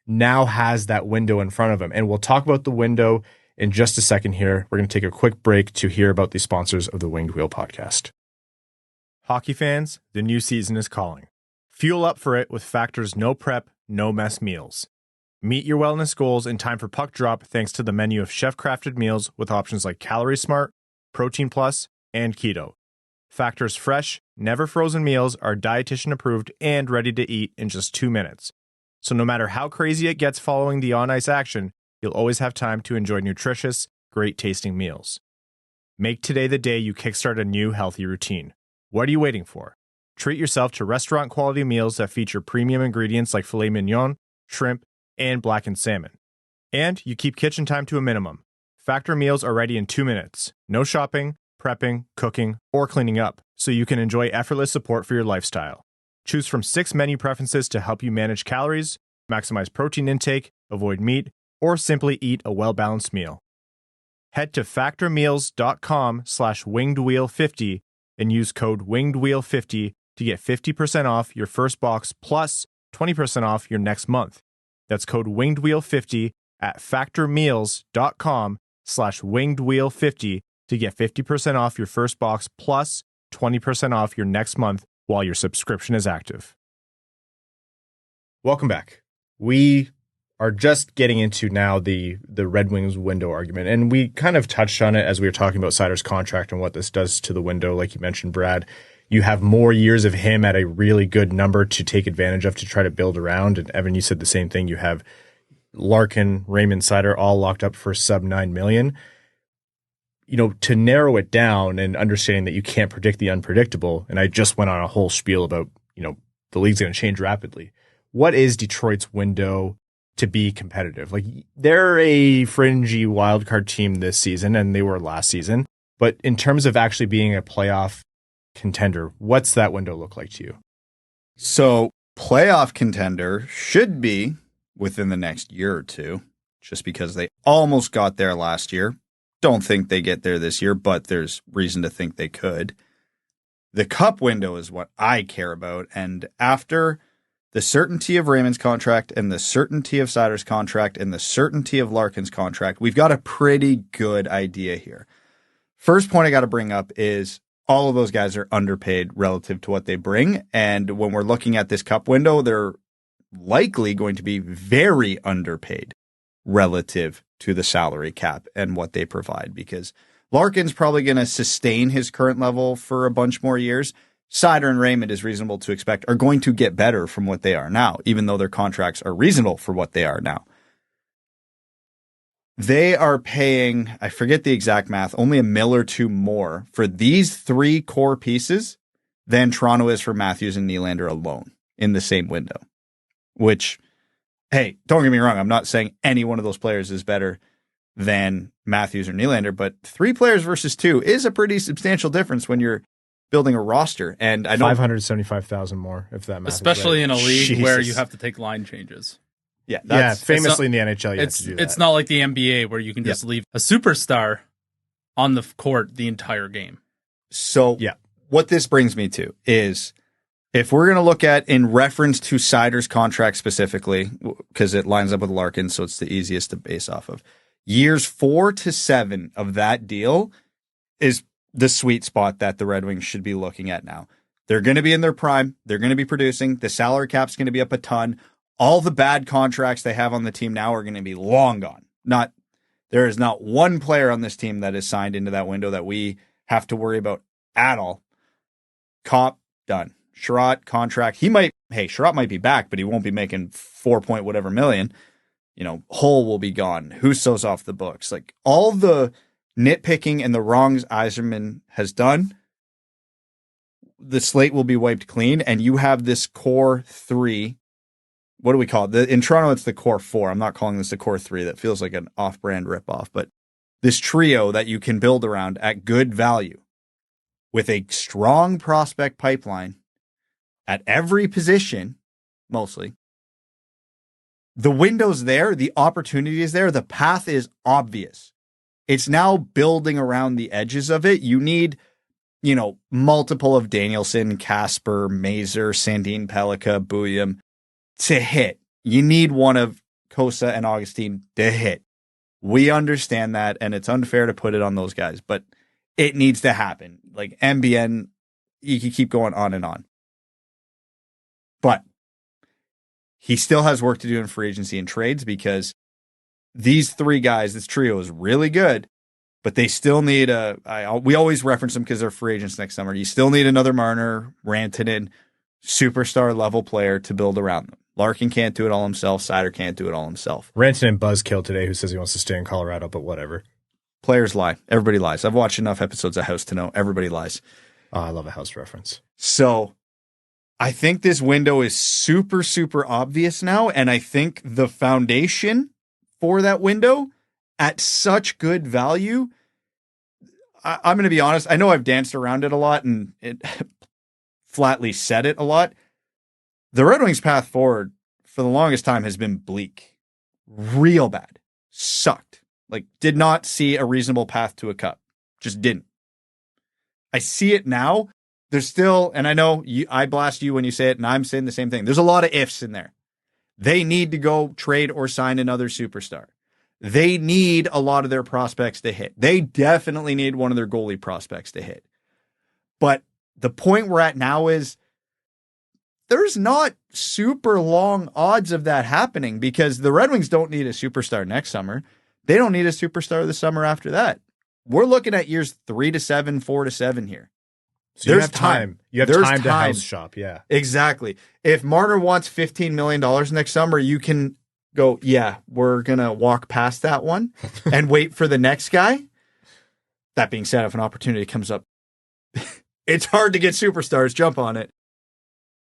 now has that window in front of him. And we'll talk about the window in just a second here. We're going to take a quick break to hear about the sponsors of the Winged Wheel podcast. Hockey fans, the new season is calling. Fuel up for it with Factor's no prep, no mess meals. Meet your wellness goals in time for puck drop thanks to the menu of chef-crafted meals with options like Calorie Smart, Protein Plus, and Keto. Factor's fresh, never frozen meals are dietitian approved and ready to eat in just 2 minutes. So no matter how crazy it gets following the on-ice action, you'll always have time to enjoy nutritious, great-tasting meals. Make today the day you kickstart a new healthy routine. What are you waiting for? Treat yourself to restaurant-quality meals that feature premium ingredients like filet mignon, shrimp, and blackened salmon. And you keep kitchen time to a minimum. Factor meals are ready in 2 minutes. No shopping, prepping, cooking, or cleaning up, so you can enjoy effortless support for your lifestyle. Choose from 6 menu preferences to help you manage calories, maximize protein intake, avoid meat, or simply eat a well-balanced meal. Head to factormeals.com/wingedwheel50 and use code wingedwheel50 to get 50% off your first box plus 20% off your next month. That's code wingedwheel50 at factormeals.com/wingedwheel50 to get 50% off your first box plus 20% off your next month while your subscription is active. Welcome back. We are just getting into now the Red Wings window argument, and we kind of touched on it as we were talking about Seider's contract and what this does to the window. Like you mentioned, Brad, you have more years of him at a really good number to take advantage of to try to build around. And Evan, you said the same thing. You have Larkin, Raymond, Seider all locked up for sub $9 million. You know, to narrow it down and understanding that you can't predict the unpredictable, and I just went on a whole spiel about, you know, the league's going to change rapidly. What is Detroit's window to be competitive? Like, they're a fringy wildcard team this season, and they were last season. But in terms of actually being a playoff contender, what's that window look like to you? So, playoff contender should be within the next year or two, just because they almost got there last year. Don't think they get there this year, but there's reason to think they could. The cup window is what I care about, and after the certainty of Raymond's contract and the certainty of Seider's contract and the certainty of Larkin's contract, we've got a pretty good idea here. First point I got to bring up is all of those guys are underpaid relative to what they bring. And when we're looking at this cup window, they're likely going to be very underpaid relative to the salary cap and what they provide, because Larkin's probably going to sustain his current level for a bunch more years. Seider and Raymond, is reasonable to expect, are going to get better from what they are now, even though their contracts are reasonable for what they are now. They are paying, I forget the exact math, only $1 million or $2 million more for these 3 core pieces than Toronto is for Matthews and Nylander alone in the same window. Which, hey, don't get me wrong, I'm not saying any one of those players is better than Matthews or Nylander, but 3 players versus 2 is a pretty substantial difference when you're building a roster. And I know $575,000 more, if that matters. Especially in a league Jesus. where you have to take line changes. Yeah, famously in the NHL, you have to do that. It's not like the NBA where you can just leave a superstar on the court the entire game. So what this brings me to is, if we're going to look at in reference to Seider's contract specifically, because it lines up with Larkin, so it's the easiest to base off of, years 4 to 7 of that deal is the sweet spot that the Red Wings should be looking at now. They're going to be in their prime. They're going to be producing. The salary cap's going to be up a ton. All the bad contracts they have on the team now are going to be long gone. There is not one player on this team that is signed into that window that we have to worry about at all. Cop, done. Chiarot, contract. Chiarot might be back, but he won't be making 4 point whatever million. You know, Hull will be gone. Husso's off the books. Like, all the nitpicking and the wrongs Yzerman has done, the slate will be wiped clean, and you have this core 3. What do we call it? In Toronto, it's the core 4. I'm not calling this the core 3. That feels like an off-brand ripoff, but this trio that you can build around at good value with a strong prospect pipeline at every position, mostly. The window's there, the opportunity is there, the path is obvious. It's now building around the edges of it. You need, multiple of Danielson, Kasper, Mazur, Sandin Pellikka, Bouillon to hit. You need one of Cossa and Augustine to hit. We understand that, and it's unfair to put it on those guys, but it needs to happen. Like, MBN, you can keep going on and on. But he still has work to do in free agency and trades, because these 3 guys, this trio is really good, but they still need we always reference them because they're free agents next summer. You still need another Marner, Rantanen, superstar level player to build around them. Larkin can't do it all himself. Seider can't do it all himself. Rantanen buzzkill today who says he wants to stay in Colorado, but whatever. Players lie. Everybody lies. I've watched enough episodes of House to know everybody lies. Oh, I love a House reference. So I think this window is super, super obvious now, and I think the foundation for that window at such good value. I'm going to be honest. I know I've danced around it a lot and it flatly said it a lot. The Red Wings' path forward for the longest time has been bleak. Real bad. Sucked. Like, did not see a reasonable path to a cup. Just didn't. I see it now. There's still, and I know I blast you when you say it, and I'm saying the same thing. There's a lot of ifs in there. They need to go trade or sign another superstar. They need a lot of their prospects to hit. They definitely need one of their goalie prospects to hit. But the point we're at now is there's not super long odds of that happening because the Red Wings don't need a superstar next summer. They don't need a superstar the summer after that. We're looking at years 3 to 7, 4 to 7 here. So there's time. You have time to house shop. Yeah, exactly. If Marner wants $15 million next summer, you can go, yeah, we're going to walk past that one and wait for the next guy. That being said, if an opportunity comes up, it's hard to get superstars, jump on it.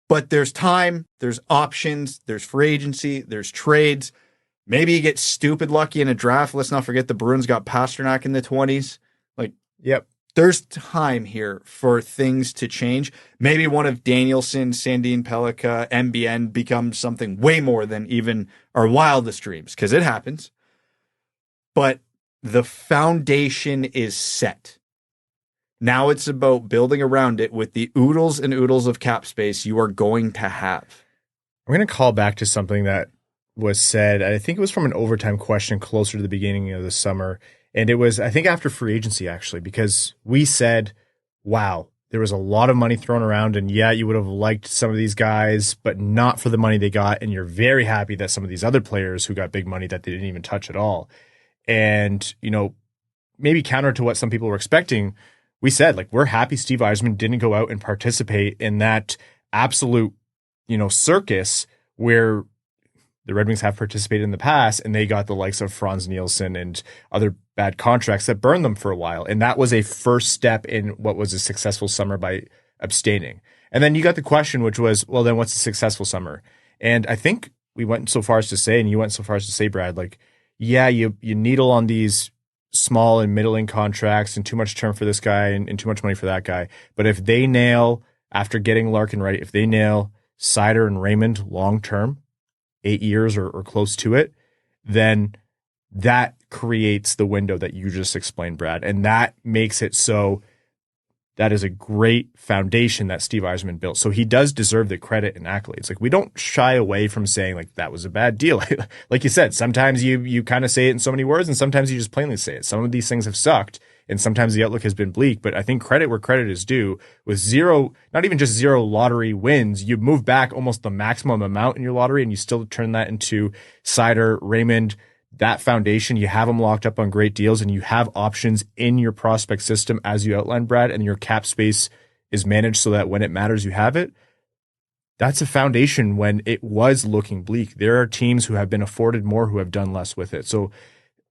But there's time, there's options, there's free agency, there's trades. Maybe you get stupid lucky in a draft. Let's not forget the Bruins got Pasternak in the 20s. Like, yep. There's time here for things to change. Maybe one of Danielson, Sandin Pellikka, MBN becomes something way more than even our wildest dreams, because it happens. But the foundation is set. Now it's about building around it with the oodles and oodles of cap space you are going to have. I'm going to call back to something that was said. I think it was from an overtime question closer to the beginning of the summer. And it was, I think, after free agency, actually, because we said, wow, there was a lot of money thrown around. And yeah, you would have liked some of these guys, but not for the money they got. And you're very happy that some of these other players who got big money that they didn't even touch at all. And, you know, maybe counter to what some people were expecting, we said, like, we're happy Steve Yzerman didn't go out and participate in that absolute, you know, circus where the Red Wings have participated in the past, and they got the likes of Franz Nielsen and other bad contracts that burned them for a while. And that was a first step in what was a successful summer by abstaining. And then you got the question, which was, well, then what's a successful summer? And I think we went so far as to say, and you went so far as to say, Brad, like, yeah, you needle on these small and middling contracts and too much term for this guy and too much money for that guy. But if they nail, after getting Larkin right, if they nail Seider and Raymond long-term, 8 years or close to it, then that creates the window that you just explained, Brad. And that makes it so that is a great foundation that Steve Yzerman built. So he does deserve the credit and accolades. Like, we don't shy away from saying, like, that was a bad deal. Like you said, sometimes you kind of say it in so many words, and sometimes you just plainly say it. Some of these things have sucked, and sometimes the outlook has been bleak. But I think credit where credit is due. With zero, not even just zero lottery wins, you move back almost the maximum amount in your lottery, and you still turn that into Seider, Raymond, that foundation. You have them locked up on great deals, and you have options in your prospect system, as you outlined, Brad, and your cap space is managed so that when it matters, you have it. That's a foundation when it was looking bleak. There are teams who have been afforded more who have done less with it. So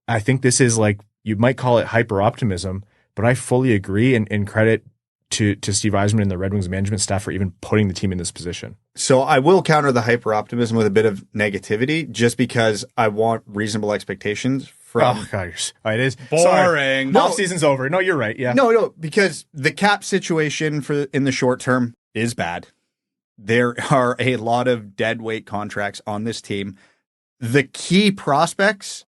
I think this is, like, you might call it hyper optimism, but I fully agree, and credit to Steve Yzerman and the Red Wings management staff for even putting the team in this position. So I will counter the hyper optimism with a bit of negativity, just because I want reasonable expectations from. Oh gosh, it is boring. Off season's over. No, you're right. Yeah. No, because the cap situation in the short term is bad. There are a lot of dead weight contracts on this team. The key prospects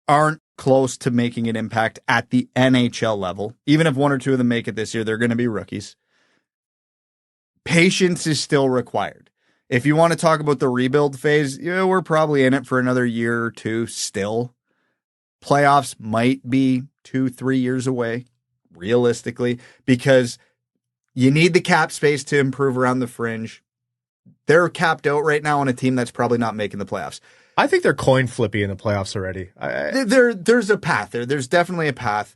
aren't close to making an impact at the NHL level. Even if one or two of them make it this year, they're going to be rookies. Patience is still required. If you want to talk about the rebuild phase, we're probably in it for another year or two still. Playoffs might be 2-3 years away, realistically, because you need the cap space to improve around the fringe. They're capped out right now on a team that's probably not making the playoffs. I think they're coin flippy in the playoffs already. There's a path there. There's definitely a path.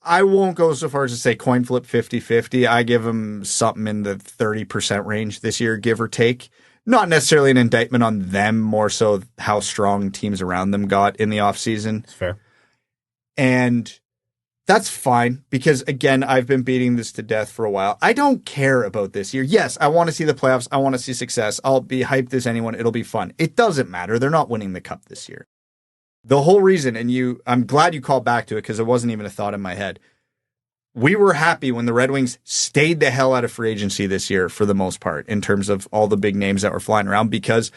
I won't go so far as to say coin flip 50-50. I give them something in the 30% range this year, give or take. Not necessarily an indictment on them, more so how strong teams around them got in the offseason. It's fair. And that's fine, because, again, I've been beating this to death for a while. I don't care about this year. Yes, I want to see the playoffs. I want to see success. I'll be hyped as anyone. It'll be fun. It doesn't matter. They're not winning the cup this year. The whole reason, and I'm glad you called back to it because it wasn't even a thought in my head. We were happy when the Red Wings stayed the hell out of free agency this year for the most part in terms of all the big names that were flying around, because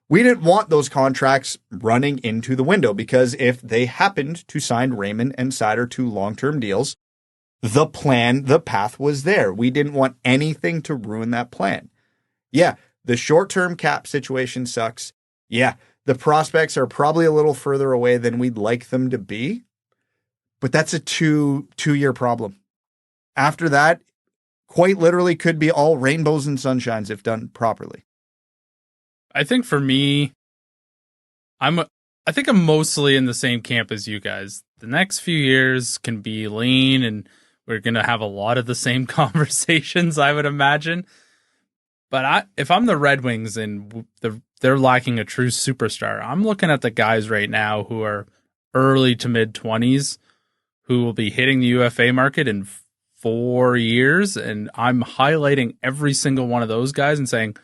we didn't want those contracts running into the window, because if they happened to sign Raymond and Seider to long-term deals, the path was there. We didn't want anything to ruin that plan. Yeah, the short-term cap situation sucks. Yeah, the prospects are probably a little further away than we'd like them to be, but that's a two-year problem. After that, quite literally could be all rainbows and sunshines if done properly. I think for me, I think I'm mostly in the same camp as you guys. The next few years can be lean, and we're going to have a lot of the same conversations, I would imagine. But if I'm the Red Wings and they're lacking a true superstar, I'm looking at the guys right now who are early to mid-20s who will be hitting the UFA market in 4 years, and I'm highlighting every single one of those guys and saying,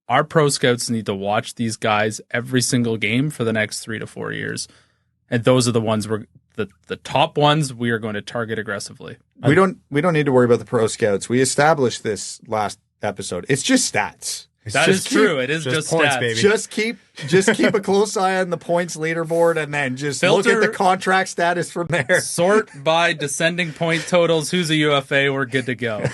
our pro scouts need to watch these guys every single game for the next 3 to 4 years. And those are the ones the top ones we are going to target aggressively. We don't need to worry about the pro scouts. We established this last episode. It's just stats. That is true. It is just points, stats. baby. Just keep a close eye on the points leaderboard, and then just look at the contract status from there. Sort by descending point totals. Who's a UFA? We're good to go.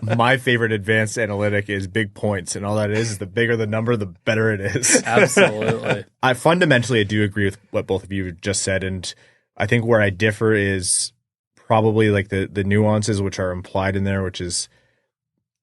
My favorite advanced analytic is big points, and all that is the bigger the number, the better it is. Absolutely. I do agree with what both of you just said, and I think where I differ is probably like the nuances which are implied in there, which is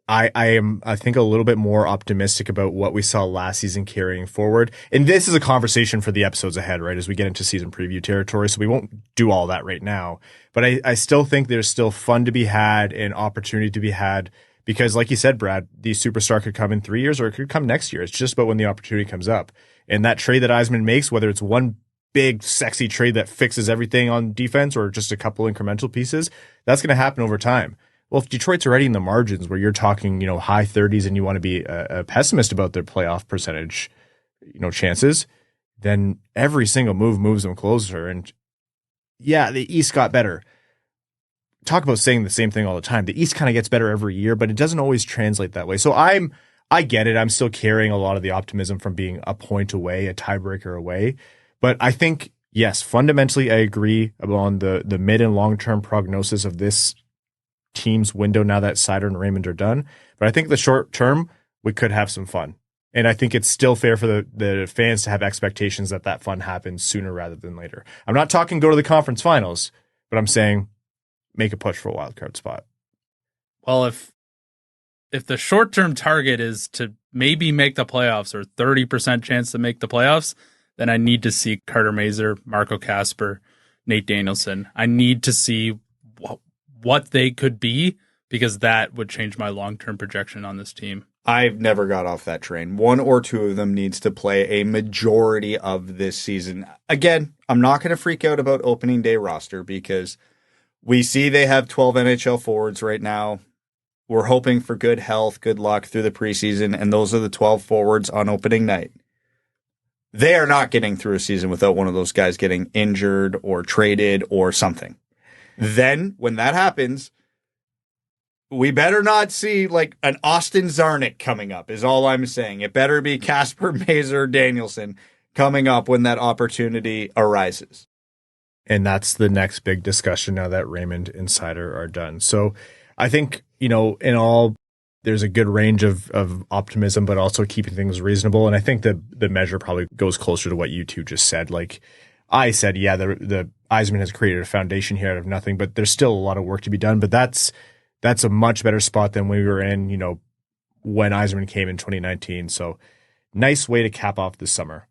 I am, I think, a little bit more optimistic about what we saw last season carrying forward. And this is a conversation for the episodes ahead, right, as we get into season preview territory. So we won't do all that right now. But I still think there's still fun to be had and opportunity to be had because, like you said, Brad, the superstar could come in 3 years or it could come next year. It's just about when the opportunity comes up. And that trade that Yzerman makes, whether it's one big, sexy trade that fixes everything on defense or just a couple incremental pieces, that's going to happen over time. Well, if Detroit's already in the margins where you're talking, high 30s and you want to be a pessimist about their playoff percentage, chances, then every single move moves them closer. And yeah, the East got better. Talk about saying the same thing all the time. The East kind of gets better every year, but it doesn't always translate that way. So I get it. I'm still carrying a lot of the optimism from being a point away, a tiebreaker away. But I think, yes, fundamentally, I agree on the mid and long-term prognosis of this team's window now that Seider and Raymond are done. But I think the short term, we could have some fun. And I think it's still fair for the fans to have expectations that fun happens sooner rather than later. I'm not talking go to the conference finals, but I'm saying make a push for a wild card spot. Well, if the short-term target is to maybe make the playoffs or 30% chance to make the playoffs, then I need to see Carter Mazur, Marco Kasper, Nate Danielson. I need to see what they could be, because that would change my long-term projection on this team. I've never got off that train. One or two of them needs to play a majority of this season. Again, I'm not going to freak out about opening day roster because we see they have 12 NHL forwards right now. We're hoping for good health, good luck through the preseason, and those are the 12 forwards on opening night. They are not getting through a season without one of those guys getting injured or traded or something. Then, when that happens, we better not see like an Austin Czarnik coming up, is all I'm saying. It better be Kasper, Mazur, Danielson coming up when that opportunity arises. And that's the next big discussion now that Raymond and Seider are done. So I think, in all, there's a good range of optimism, but also keeping things reasonable. And I think the measure probably goes closer to what you two just said. Like I said, yeah, the Yzerman has created a foundation here out of nothing, but there's still a lot of work to be done. But that's a much better spot than we were in, when Yzerman came in 2019. So nice way to cap off the summer.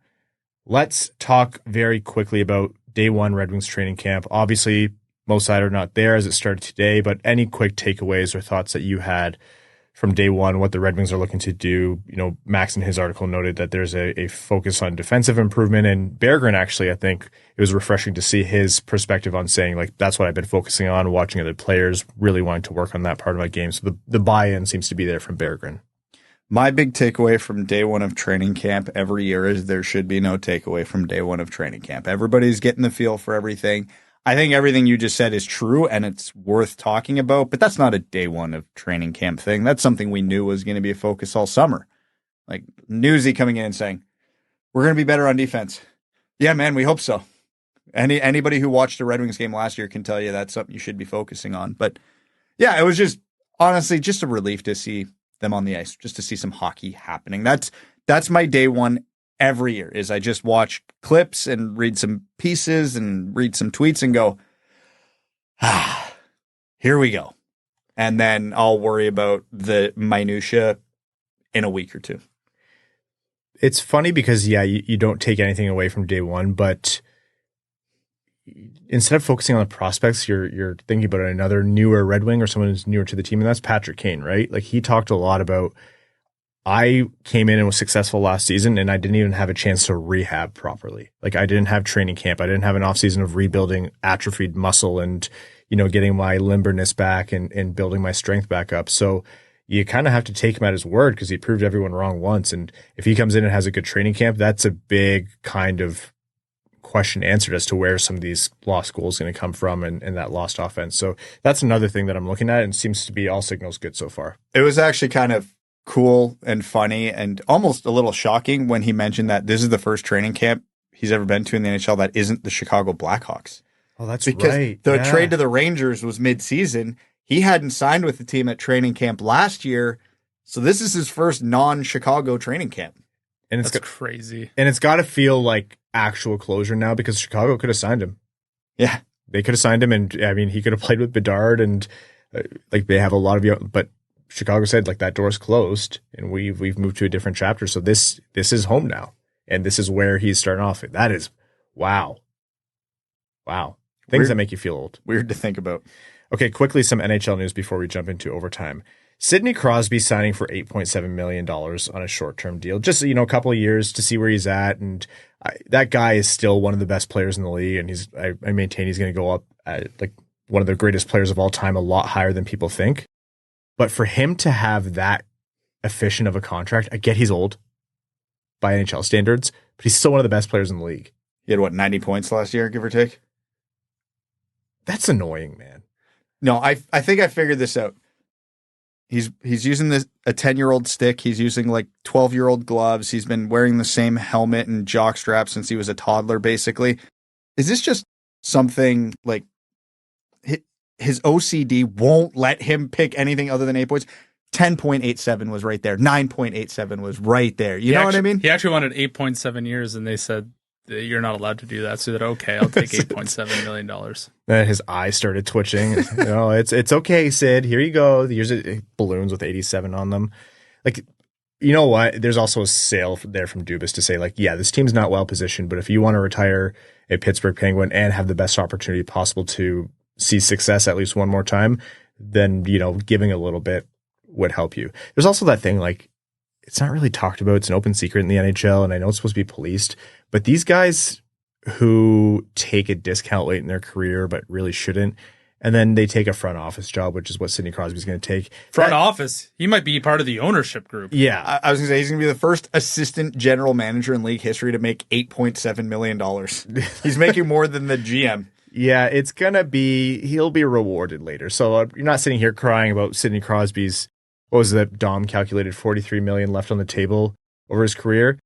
Let's talk very quickly about day one Red Wings training camp. Obviously, Mo Seider not there as it started today, but any quick takeaways or thoughts that you had from day one, what the Red Wings are looking to do? Max in his article noted that there's a focus on defensive improvement, and Berggren, actually, I think it was refreshing to see his perspective on saying, like, that's what I've been focusing on, watching other players, really wanting to work on that part of my game. So the buy-in seems to be there from Berggren. My big takeaway from day one of training camp every year is there should be no takeaway from day one of training camp. Everybody's getting the feel for everything. I think everything you just said is true and it's worth talking about, but that's not a day one of training camp thing. That's something we knew was going to be a focus all summer. Like Newsy coming in and saying, we're going to be better on defense. Yeah, man, we hope so. Anybody who watched a Red Wings game last year can tell you that's something you should be focusing on. But yeah, it was just honestly just a relief to see them on the ice, just to see some hockey happening. That's my day one every year is I just watch clips and read some pieces and read some tweets and go, here we go. And then I'll worry about the minutia in a week or two. It's funny because, yeah, you don't take anything away from day one, but instead of focusing on the prospects, you're thinking about another newer Red Wing or someone who's newer to the team, and that's Patrick Kane, right? Like he talked a lot about, I came in and was successful last season, and I didn't even have a chance to rehab properly. Like I didn't have training camp. I didn't have an offseason of rebuilding atrophied muscle and, getting my limberness back and building my strength back up. So you kind of have to take him at his word because he proved everyone wrong once. And if he comes in and has a good training camp, that's a big kind of question answered as to where some of these lost goals going to come from and that lost offense. So that's another thing that I'm looking at and seems to be all signals good so far. It was actually kind of cool and funny and almost a little shocking when he mentioned that this is the first training camp he's ever been to in the NHL that isn't the Chicago Blackhawks. Oh, that's because right. The trade to the Rangers was mid-season. He hadn't signed with the team at training camp last year, so this is his first non-Chicago training camp. And That's crazy. And it's got to feel like actual closure now because Chicago could have signed him. Yeah. They could have signed him, and I mean, he could have played with Bedard, and like they have a lot of young, but Chicago said like that door's closed, and we've moved to a different chapter. So this is home now, and this is where he's starting off. That is wow. Things that make you feel old. Weird to think about. Okay, quickly some NHL news before we jump into overtime. Sidney Crosby signing for $8.7 million on a short-term deal. Just, a couple of years to see where he's at. And that guy is still one of the best players in the league. And I maintain he's going to go up like one of the greatest players of all time, a lot higher than people think. But for him to have that efficient of a contract, I get he's old by NHL standards, but he's still one of the best players in the league. He had 90 points last year, give or take? That's annoying, man. No, I think I figured this out. He's using a 10-year-old stick. He's using like 12-year-old gloves. He's been wearing the same helmet and jock strap since he was a toddler, basically. Is this just something like his OCD won't let him pick anything other than 8 points? 10.87 was right there. 9.87 was right there. You know what I mean? He actually wanted 8.7 years, and they said, you're not allowed to do that. So that, okay, I'll take $8.7 million. Then his eyes started twitching. It's okay, Sid. Here you go. Here's balloons with 87 on them. Like, you know what? There's also a sale there from Dubas to say, like, yeah, this team's not well positioned, but if you want to retire a Pittsburgh Penguin and have the best opportunity possible to see success at least one more time, then, giving a little bit would help you. There's also that thing, like, it's not really talked about. It's an open secret in the NHL, and I know it's supposed to be policed, but these guys who take a discount late in their career but really shouldn't, and then they take a front office job, which is what Sidney Crosby's going to take. Front office? He might be part of the ownership group. Yeah. I was going to say, he's going to be the first assistant general manager in league history to make $8.7 million. He's making more than the GM. Yeah, it's going to be, he'll be rewarded later. So you're not sitting here crying about Sidney Crosby's, what was that, Dom calculated $43 million left on the table over his career.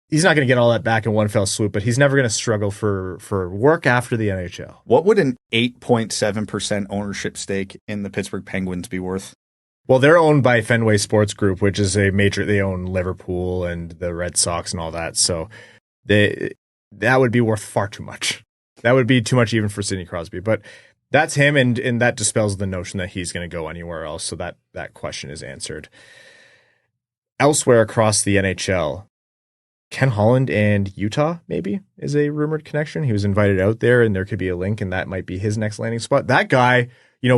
He's not going to get all that back in one fell swoop, but he's never going to struggle for work after the NHL. What would an 8.7% ownership stake in the Pittsburgh Penguins be worth? Well, they're owned by Fenway Sports Group, which is they own Liverpool and the Red Sox and all that. So that would be worth far too much. That would be too much even for Sidney Crosby. But that's him, and that dispels the notion that he's going to go anywhere else. So that question is answered. Elsewhere across the NHL, Ken Holland and Utah maybe is a rumored connection. He was invited out there, and there could be a link, and that might be his next landing spot. That guy,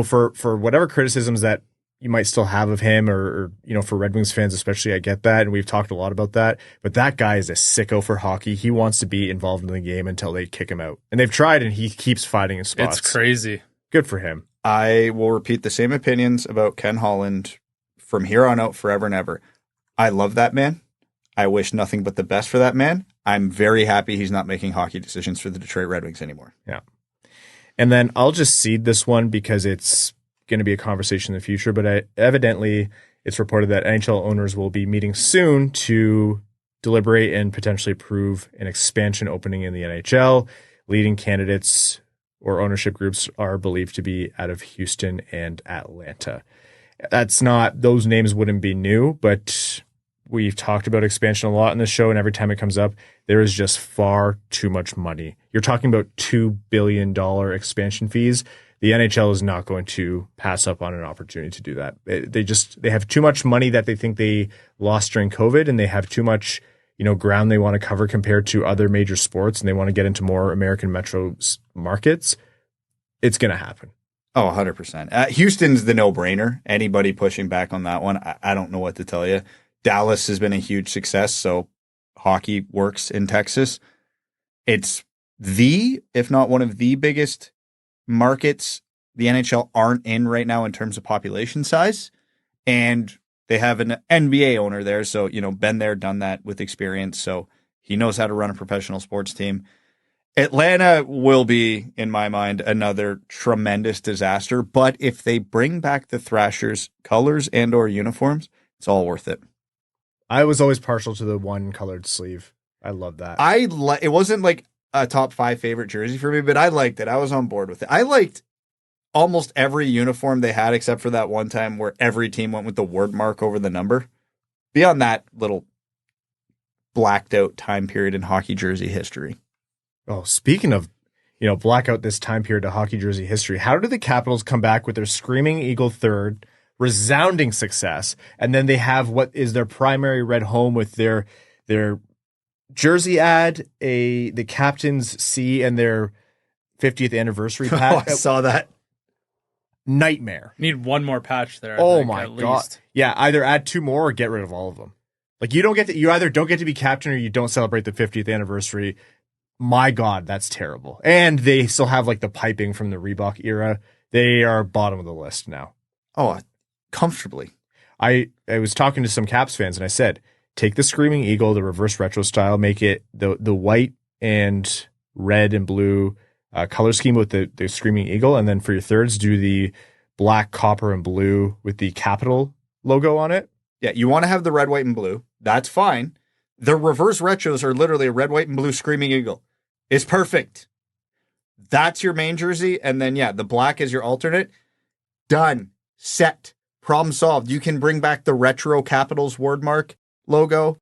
for whatever criticisms that you might still have of him or for Red Wings fans especially, I get that, and we've talked a lot about that, but that guy is a sicko for hockey. He wants to be involved in the game until they kick him out. And they've tried, and he keeps fighting in spots. It's crazy. Good for him. I will repeat the same opinions about Ken Holland from here on out forever and ever. I love that man. I wish nothing but the best for that man. I'm very happy he's not making hockey decisions for the Detroit Red Wings anymore. Yeah. And then I'll just seed this one because it's going to be a conversation in the future, but evidently it's reported that NHL owners will be meeting soon to deliberate and potentially approve an expansion opening in the NHL. Leading candidates or ownership groups are believed to be out of Houston and Atlanta. Those names wouldn't be new, but we've talked about expansion a lot in this show, and every time it comes up, there is just far too much money. You're talking about $2 billion expansion fees. The NHL is not going to pass up on an opportunity to do that. They have too much money that they think they lost during COVID, and they have too much, ground they want to cover compared to other major sports, and they want to get into more American metro markets. It's going to happen. Oh, 100%. Houston's the no-brainer. Anybody pushing back on that one, I don't know what to tell you. Dallas has been a huge success, so hockey works in Texas. It's if not one of the biggest markets the NHL aren't in right now in terms of population size. And they have an NBA owner there, so, been there, done that with experience, so he knows how to run a professional sports team. Atlanta will be, in my mind, another tremendous disaster, but if they bring back the Thrashers colors and or uniforms, it's all worth it. I was always partial to the one colored sleeve. I love that. It wasn't like a top 5 favorite jersey for me, but I liked it. I was on board with it. I liked almost every uniform they had except for that one time where every team went with the word mark over the number. Beyond that little blacked out time period in hockey jersey history. Oh, speaking of, blackout this time period of hockey jersey history, how did the Capitals come back with their Screaming Eagle third, resounding success, and then they have what is their primary red home with their jersey ad, the captain's C, and their 50th anniversary patch? I saw that. Nightmare. Need one more patch there. My God. Least. Yeah, either add 2 more or get rid of all of them. Like you either don't get to be captain or you don't celebrate the 50th anniversary. My God, that's terrible. And they still have like the piping from the Reebok era. They are bottom of the list now. Oh, comfortably. I was talking to some Caps fans and I said, take the Screaming Eagle, the reverse retro style, make it the white and red and blue color scheme with the Screaming Eagle. And then for your thirds, do the black, copper, and blue with the Capital logo on it. Yeah, you want to have the red, white, and blue. That's fine. The reverse retros are literally a red, white, and blue Screaming Eagle. It's perfect. That's your main jersey. And then, the black is your alternate. Done. Set. Problem solved. You can bring back the retro Capitals wordmark logo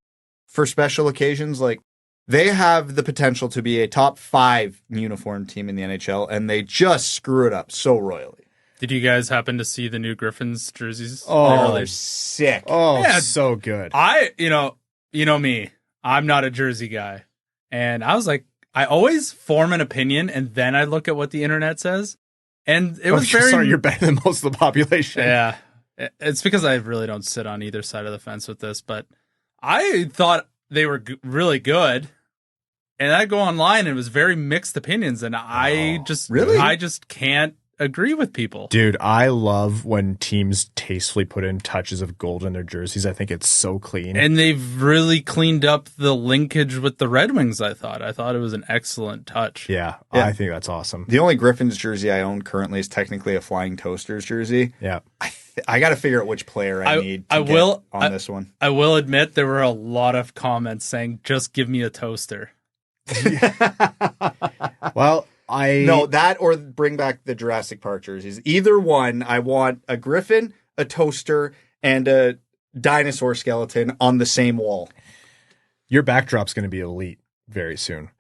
for special occasions. Like, they have the potential to be a top 5 uniform team in the NHL, and they just screw it up so royally. Did you guys happen to see the new Griffins jerseys? Oh, they're sick. Oh, yeah, so good. You know me, I'm not a jersey guy. And I was like, I always form an opinion and then I look at what the internet says. And it was Sorry, you're better than most of the population. Yeah. It's because I really don't sit on either side of the fence with this, but I thought they were really good. And I go online and it was very mixed opinions. And I just can't agree with people. Dude, I love when teams tastefully put in touches of gold in their jerseys. I think it's so clean. And they've really cleaned up the linkage with the Red Wings, I thought. I thought it was an excellent touch. Yeah, I think that's awesome. The only Griffins jersey I own currently is technically a Flying Toasters jersey. Yeah. I got to figure out which player I need to get on this one. I will admit there were a lot of comments saying, just give me a toaster. Well, No, that or bring back the Jurassic Park jerseys. Either one, I want a Griffin, a toaster, and a dinosaur skeleton on the same wall. Your backdrop's going to be elite very soon.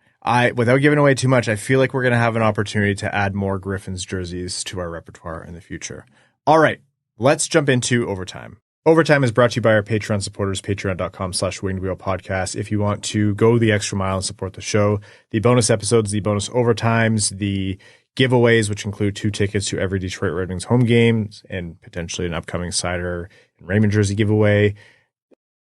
Without giving away too much, I feel like we're going to have an opportunity to add more Griffins jerseys to our repertoire in the future. All right, let's jump into Overtime. Overtime is brought to you by our Patreon supporters, patreon.com/wingedwheelpodcast. If you want to go the extra mile and support the show, the bonus episodes, the bonus overtimes, the giveaways, which include 2 tickets to every Detroit Red Wings home games and potentially an upcoming Seider and Raymond jersey giveaway,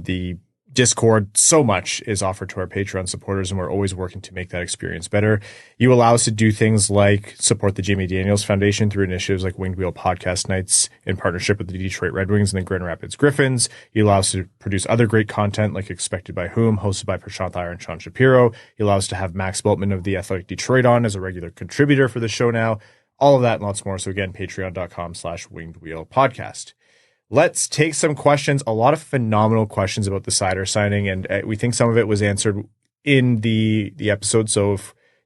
the Discord, so much is offered to our Patreon supporters, and we're always working to make that experience better. You allow us to do things like support the Jamie Daniels Foundation through initiatives like Winged Wheel Podcast Nights in partnership with the Detroit Red Wings and the Grand Rapids Griffins. You allow us to produce other great content like Expected by Whom, hosted by Prashant Iyer and Sean Shapiro. You allow us to have Max Bultman of the Athletic Detroit on as a regular contributor for the show now. All of that and lots more. So again, patreon.com/Winged Wheel Podcast. Let's take some questions. A lot of phenomenal questions about the Seider signing, and we think some of it was answered in the episode. So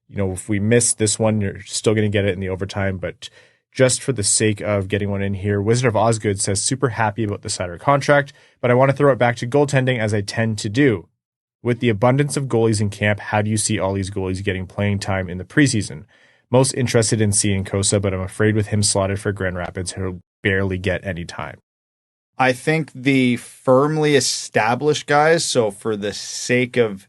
if we missed this one, you're still going to get it in the overtime. But just for the sake of getting one in here, Wizard of Osgood says, super happy about the Seider contract, but I want to throw it back to goaltending as I tend to do. With the abundance of goalies in camp, how do you see all these goalies getting playing time in the preseason? Most interested in seeing Cossa, but I'm afraid with him slotted for Grand Rapids, he'll barely get any time. I think the firmly established guys, so for the sake of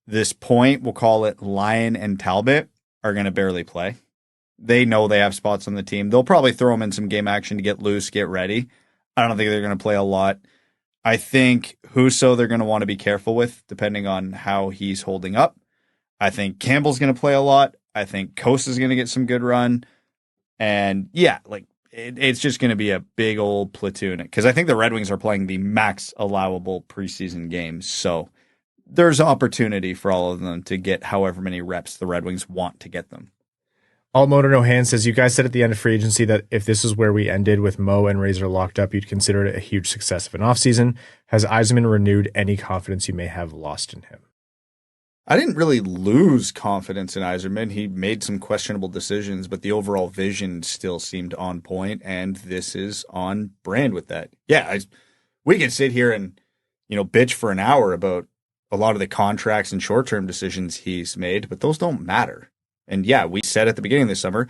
this point, we'll call it Lyon and Talbot, are going to barely play. They know they have spots on the team. They'll probably throw them in some game action to get loose, get ready. I don't think they're going to play a lot. I think Husso they're going to want to be careful with, depending on how he's holding up. I think Campbell's going to play a lot. I think Costa's going to get some good run. And yeah, it's just going to be a big old platoon because I think the Red Wings are playing the max allowable preseason games. So there's opportunity for all of them to get however many reps the Red Wings want to get them. All Motor No Hands says, you guys said at the end of free agency that if this is where we ended with Mo and Razor locked up, you'd consider it a huge success of an offseason. Has Yzerman renewed any confidence you may have lost in him? I didn't really lose confidence in Yzerman. He made some questionable decisions, but the overall vision still seemed on point, and this is on brand with that. Yeah, we can sit here and bitch for an hour about a lot of the contracts and short-term decisions he's made, but those don't matter. And yeah, we said at the beginning of the summer,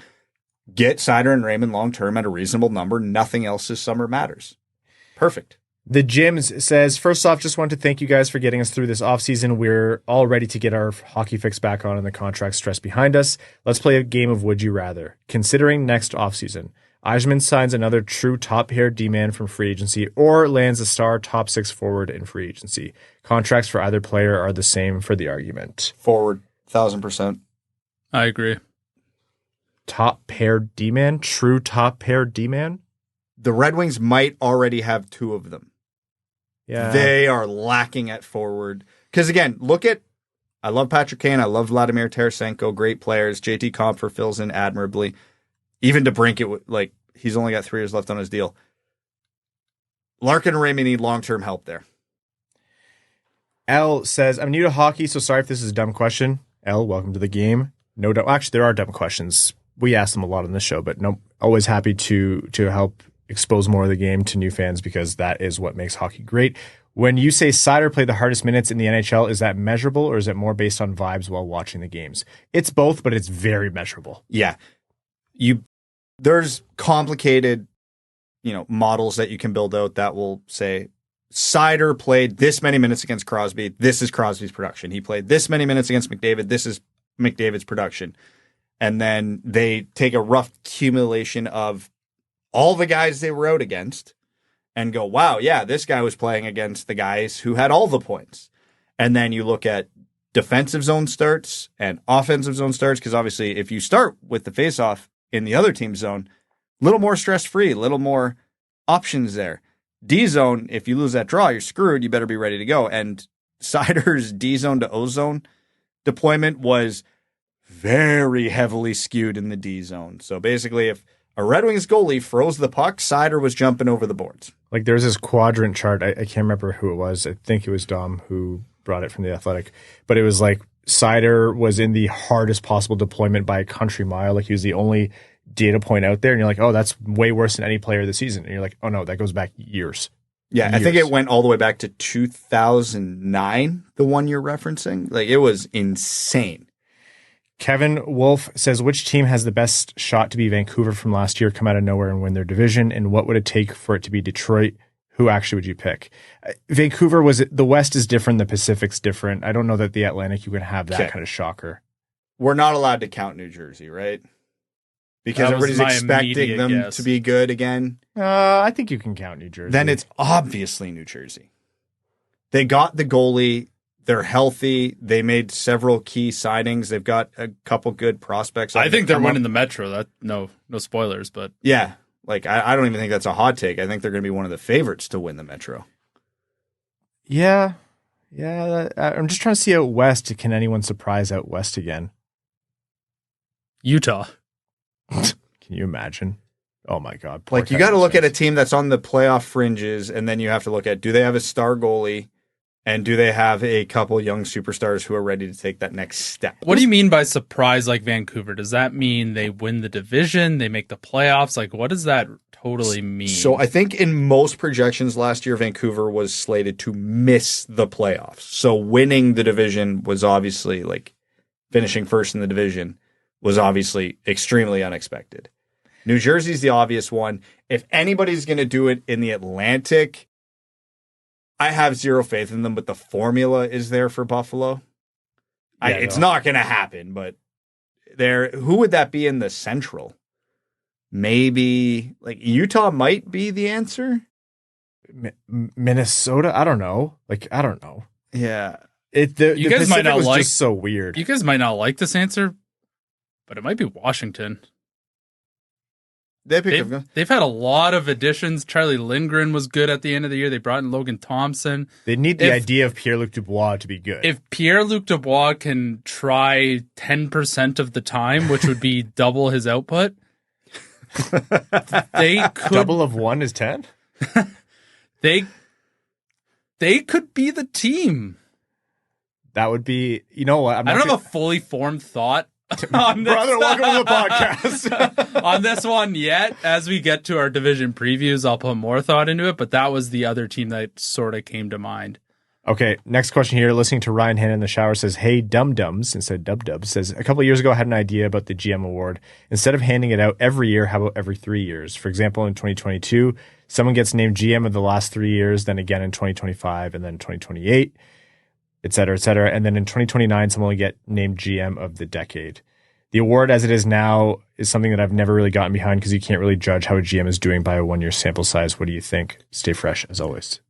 get Seider and Raymond long-term at a reasonable number. Nothing else this summer matters. Perfect. The Gyms says, first off, just want to thank you guys for getting us through this offseason. We're all ready to get our hockey fix back on and the contract stress behind us. Let's play a game of Would You Rather. Considering next offseason, Yzerman signs another true top-pair D-man from free agency or lands a star top 6 forward in free agency. Contracts for either player are the same for the argument. Forward, 1,000%. I agree. Top-pair D-man? True top-pair D-man? The Red Wings might already have 2 of them. Yeah. They are lacking at forward. Because again, I love Patrick Kane. I love Vladimir Tarasenko. Great players. JT Compher fills in admirably. Even DeBrincat, he's only got 3 years left on his deal. Larkin and Raymond need long-term help there. L says, I'm new to hockey, so sorry if this is a dumb question. L, welcome to the game. No doubt. Actually, there are dumb questions. We ask them a lot on the show, but no, always happy to help expose more of the game to new fans because that is what makes hockey great. When you say Seider played the hardest minutes in the NHL, is that measurable or is it more based on vibes while watching the games? It's both, but it's very measurable. Yeah. There's complicated, models that you can build out that will say Seider played this many minutes against Crosby. This is Crosby's production. He played this many minutes against McDavid. This is McDavid's production. And then they take a rough accumulation of all the guys they were out against and go, wow, yeah, this guy was playing against the guys who had all the points. And then you look at defensive zone starts and offensive zone starts, because obviously if you start with the faceoff in the other team's zone, a little more stress-free, a little more options there. D zone, if you lose that draw, you're screwed. You better be ready to go. And Seider's D zone to O zone deployment was very heavily skewed in the D zone. So basically, if a Red Wings goalie froze the puck, Seider was jumping over the boards. There's this quadrant chart. I can't remember who it was. I think it was Dom who brought it from the Athletic. But it was Seider was in the hardest possible deployment by a country mile. He was the only data point out there. And you're like, oh, that's way worse than any player this season. And you're like, oh, no, that goes back years. Yeah, I think it went all the way back to 2009, the one you're referencing. It was insane. Kevin Wolf says, which team has the best shot to be Vancouver from last year, come out of nowhere and win their division? And what would it take for it to be Detroit? Who actually would you pick? Vancouver the West is different. The Pacific's different. I don't know that the Atlantic, you can have that kind of shocker. We're not allowed to count New Jersey, right? Because everybody's expecting them to be good again. I think you can count New Jersey. Then it's obviously New Jersey. They got the goalie. They're healthy. They made several key signings. They've got a couple good prospects. I think they're winning the Metro. That no spoilers, but yeah, like I don't even think that's a hot take. I think they're going to be one of the favorites to win the Metro. Yeah. I'm just trying to see out west. Can anyone surprise out west again? Utah. Can you imagine? Oh my God! Like you got to look at a team that's on the playoff fringes, and then you have to look at, do they have a star goalie? And do they have a couple young superstars who are ready to take that next step? What do you mean by surprise like Vancouver? Does that mean they win the division? They make the playoffs? Like, what does that totally mean? So I think in most projections last year, Vancouver was slated to miss the playoffs. So winning the division was obviously, like, finishing first in the division was obviously extremely unexpected. New Jersey's the obvious one. If anybody's going to do it in the Atlantic, I have zero faith in them, but the formula is there for Buffalo. It's not going to happen, but who would that be in the Central? Maybe like Utah might be the answer. Minnesota? I don't know. I don't know. Yeah. You guys might not like, just so weird. You guys might not like this answer, but it might be Washington. They've had a lot of additions. Charlie Lindgren was good at the end of the year. They brought in Logan Thompson. They need the idea of Pierre-Luc Dubois to be good. If Pierre-Luc Dubois can try 10% of the time, which would be double his output, they could... Double of 1 is 10? They could be the team. That would be... You know what? I don't have a fully formed thought on this. Brother, welcome to the podcast. On this one yet. As we get to our division previews, I'll put more thought into it, but that was the other team that sort of came to mind. Okay, next question here. Listening to Ryan Hanna in the shower says, hey, dum-dums, instead of dub-dubs, says, a couple of years ago I had an idea about the GM award. Instead of handing it out every year, how about every 3 years? For example, in 2022, someone gets named GM of the last 3 years, then again in 2025, and then 2028. Et cetera, et cetera. And then in 2029, someone will get named GM of the decade. The award as it is now is something that I've never really gotten behind because you can't really judge how a GM is doing by a 1 year sample size. What do you think? Stay fresh as always.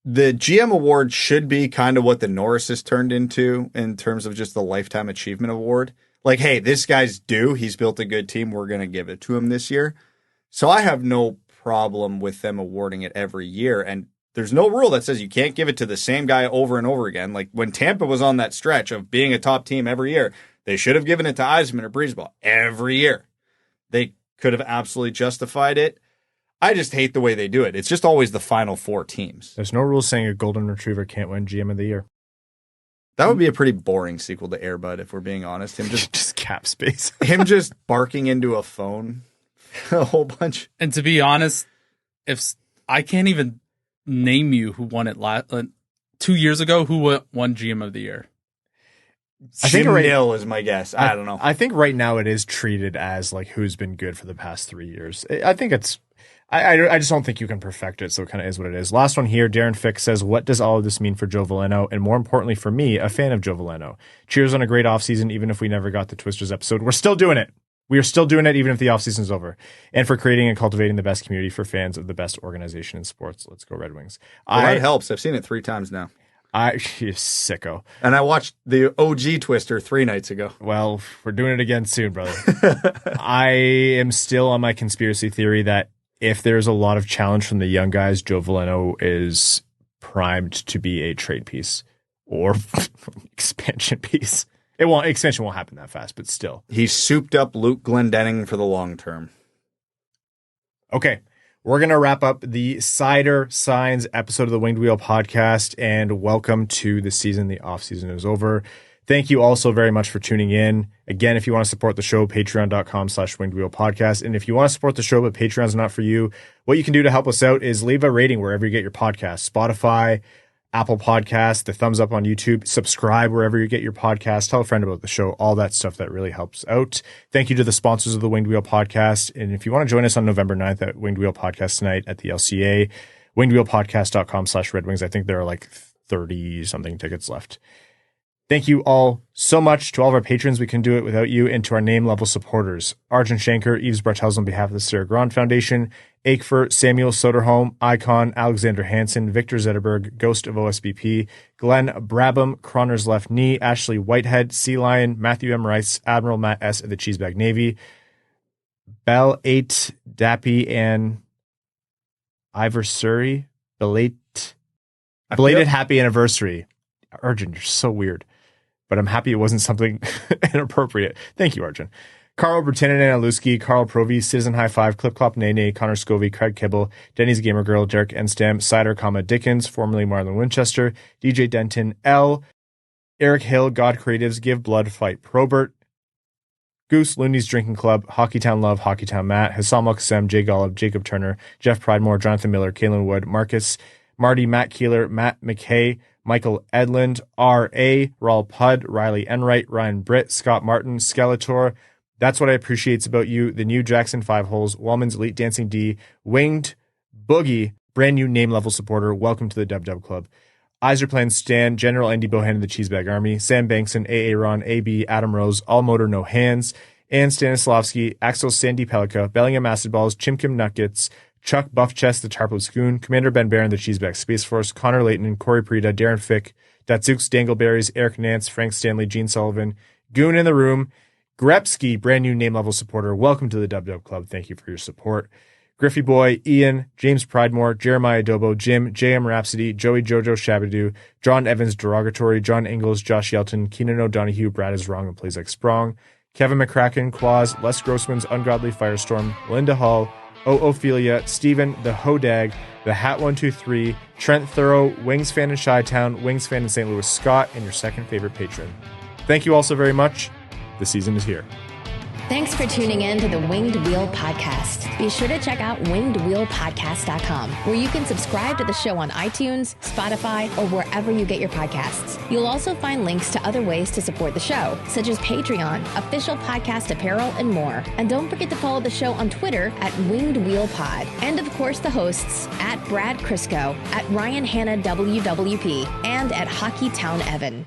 The GM award should be kind of what the Norris has turned into in terms of just the Lifetime Achievement Award. Like, hey, this guy's due. He's built a good team. We're going to give it to him this year. So I have no problem with them awarding it every year. And there's no rule that says you can't give it to the same guy over and over again. Like when Tampa was on that stretch of being a top team every year, they should have given it to Yzerman or Breezeball every year. They could have absolutely justified it. I just hate the way they do it. It's just always the final 4 teams. There's no rule saying a golden retriever can't win GM of the year. That would be a pretty boring sequel to Air Bud, if we're being honest. Him just cap space. Him just barking into a phone a whole bunch. And to be honest, if I can't even name you who won it 2 years ago, who won GM of the year. I think Neil is my guess. I don't know. I think right now it is treated as like who's been good for the past 3 years. I think it's. I just don't think you can perfect it, so it kind of is what it is. Last one here, Darren Fick says, what does all of this mean for Joe Veleno? And more importantly for me, a fan of Joe Veleno. Cheers on a great offseason, even if we never got the Twisters episode. We're still doing it. We are still doing it even if the offseason is over. And for creating and cultivating the best community for fans of the best organization in sports. Let's go Red Wings. Well, that helps. I've seen it 3 times now. You sicko. And I watched the OG Twister 3 nights ago. Well, we're doing it again soon, brother. I am still on my conspiracy theory that if there's a lot of challenge from the young guys, Joe Veleno is primed to be a trade piece or expansion piece. Expansion won't happen that fast, but still. He's souped up Luke Glendening for the long term. Okay. We're going to wrap up the Cider Signs episode of the Winged Wheel podcast, and welcome to the season. The off season is over. Thank you all so very much for tuning in. Again, if you want to support the show, patreon.com/Winged Wheel podcast. And if you want to support the show, but Patreon's not for you, what you can do to help us out is leave a rating wherever you get your podcasts. Spotify, Apple Podcasts, the thumbs up on YouTube, subscribe wherever you get your podcast, tell a friend about the show, all that stuff that really helps out. Thank you to the sponsors of the Winged Wheel podcast. And if you want to join us on November 9th at Winged Wheel Podcast Tonight at the LCA, wingedwheelpodcast.com/Red Wings. I think there are like 30 something tickets left. Thank you all so much to all of our patrons. We couldn't do it without you, and to our name level supporters. Arjun Shanker, Yves Bartels on behalf of the Sarah Grand Foundation, Aikfer, Samuel Soderholm, Icon, Alexander Hansen, Victor Zetterberg, Ghost of OSBP, Glenn Brabham, Croner's Left Knee, Ashley Whitehead, Sea Lion, Matthew M. Rice, Admiral Matt S. of the Cheesebag Navy, Bell 8, Dappy, and Iversuri, belated happy anniversary. Arjun, you're so weird. But I'm happy it wasn't something inappropriate. Thank you, Arjun. Carl Bertinen and Aluski, Carl Provi, Citizen High Five, Clip Clop Nene, Connor Scovey, Craig Kibble, Denny's Gamer Girl, Derek Enstam, Cider, Dickens, formerly Marlon Winchester, DJ Denton, L, Eric Hill, God Creatives, Give Blood, Fight Probert, Goose, Looney's Drinking Club, Hockeytown Love, Hockeytown Matt, Hassam Al-Qassem, Jay Golub, Jacob Turner, Jeff Pridemore, Jonathan Miller, Kalen Wood, Marcus, Marty, Matt Keeler, Matt McKay, Michael Edlund, R.A., Raul Pudd, Riley Enright, Ryan Britt, Scott Martin, Skeletor. That's what I appreciate about you. The new Jackson 5 Holes, Wellman's Elite Dancing D, Winged Boogie, brand new name level supporter. Welcome to the Dub Dub Club. Iserplan Stan, General Andy Bohan of the Cheesebag Army, Sam Bankson, A.A. Ron, A.B., Adam Rose, All Motor No Hands, Ann Stanislavski, Axel Sandy Pellikka, Bellingham Acid Balls, Chimkim Nuggets, Chuck Buffchest, the Tarpo Schoon, Commander Ben Barron, the Cheeseback Space Force, Connor Layton, Corey Prida, Darren Fick, Datsukes Dangleberries, Eric Nance, Frank Stanley, Gene Sullivan, Goon in the Room, Grepsky, brand new name level supporter. Welcome to the Dub Dub Club. Thank you for your support. Griffey Boy, Ian, James Pridemore, Jeremiah Dobo, Jim, JM Rhapsody, Joey Jojo Shabadoo, John Evans Derogatory, John Ingalls, Josh Yelton, Keenan O'Donohue, Brad is Wrong and Plays Like Sprong, Kevin McCracken, Quaz, Les Grossman's Ungodly Firestorm, Linda Hall, Ophelia, Steven, The Hodag, The Hat 123, Trent Thorough, Wings Fan in Chi-Town, Wings Fan in St. Louis, Scott, and your second favorite patron. Thank you all so very much. The season is here. Thanks for tuning in to the Winged Wheel Podcast. Be sure to check out wingedwheelpodcast.com, where you can subscribe to the show on iTunes, Spotify, or wherever you get your podcasts. You'll also find links to other ways to support the show, such as Patreon, official podcast apparel, and more. And don't forget to follow the show on Twitter at Winged Wheel Pod. And of course, the hosts at Brad Crisco, at Ryan Hanna WWP, and at Hockeytown Evan.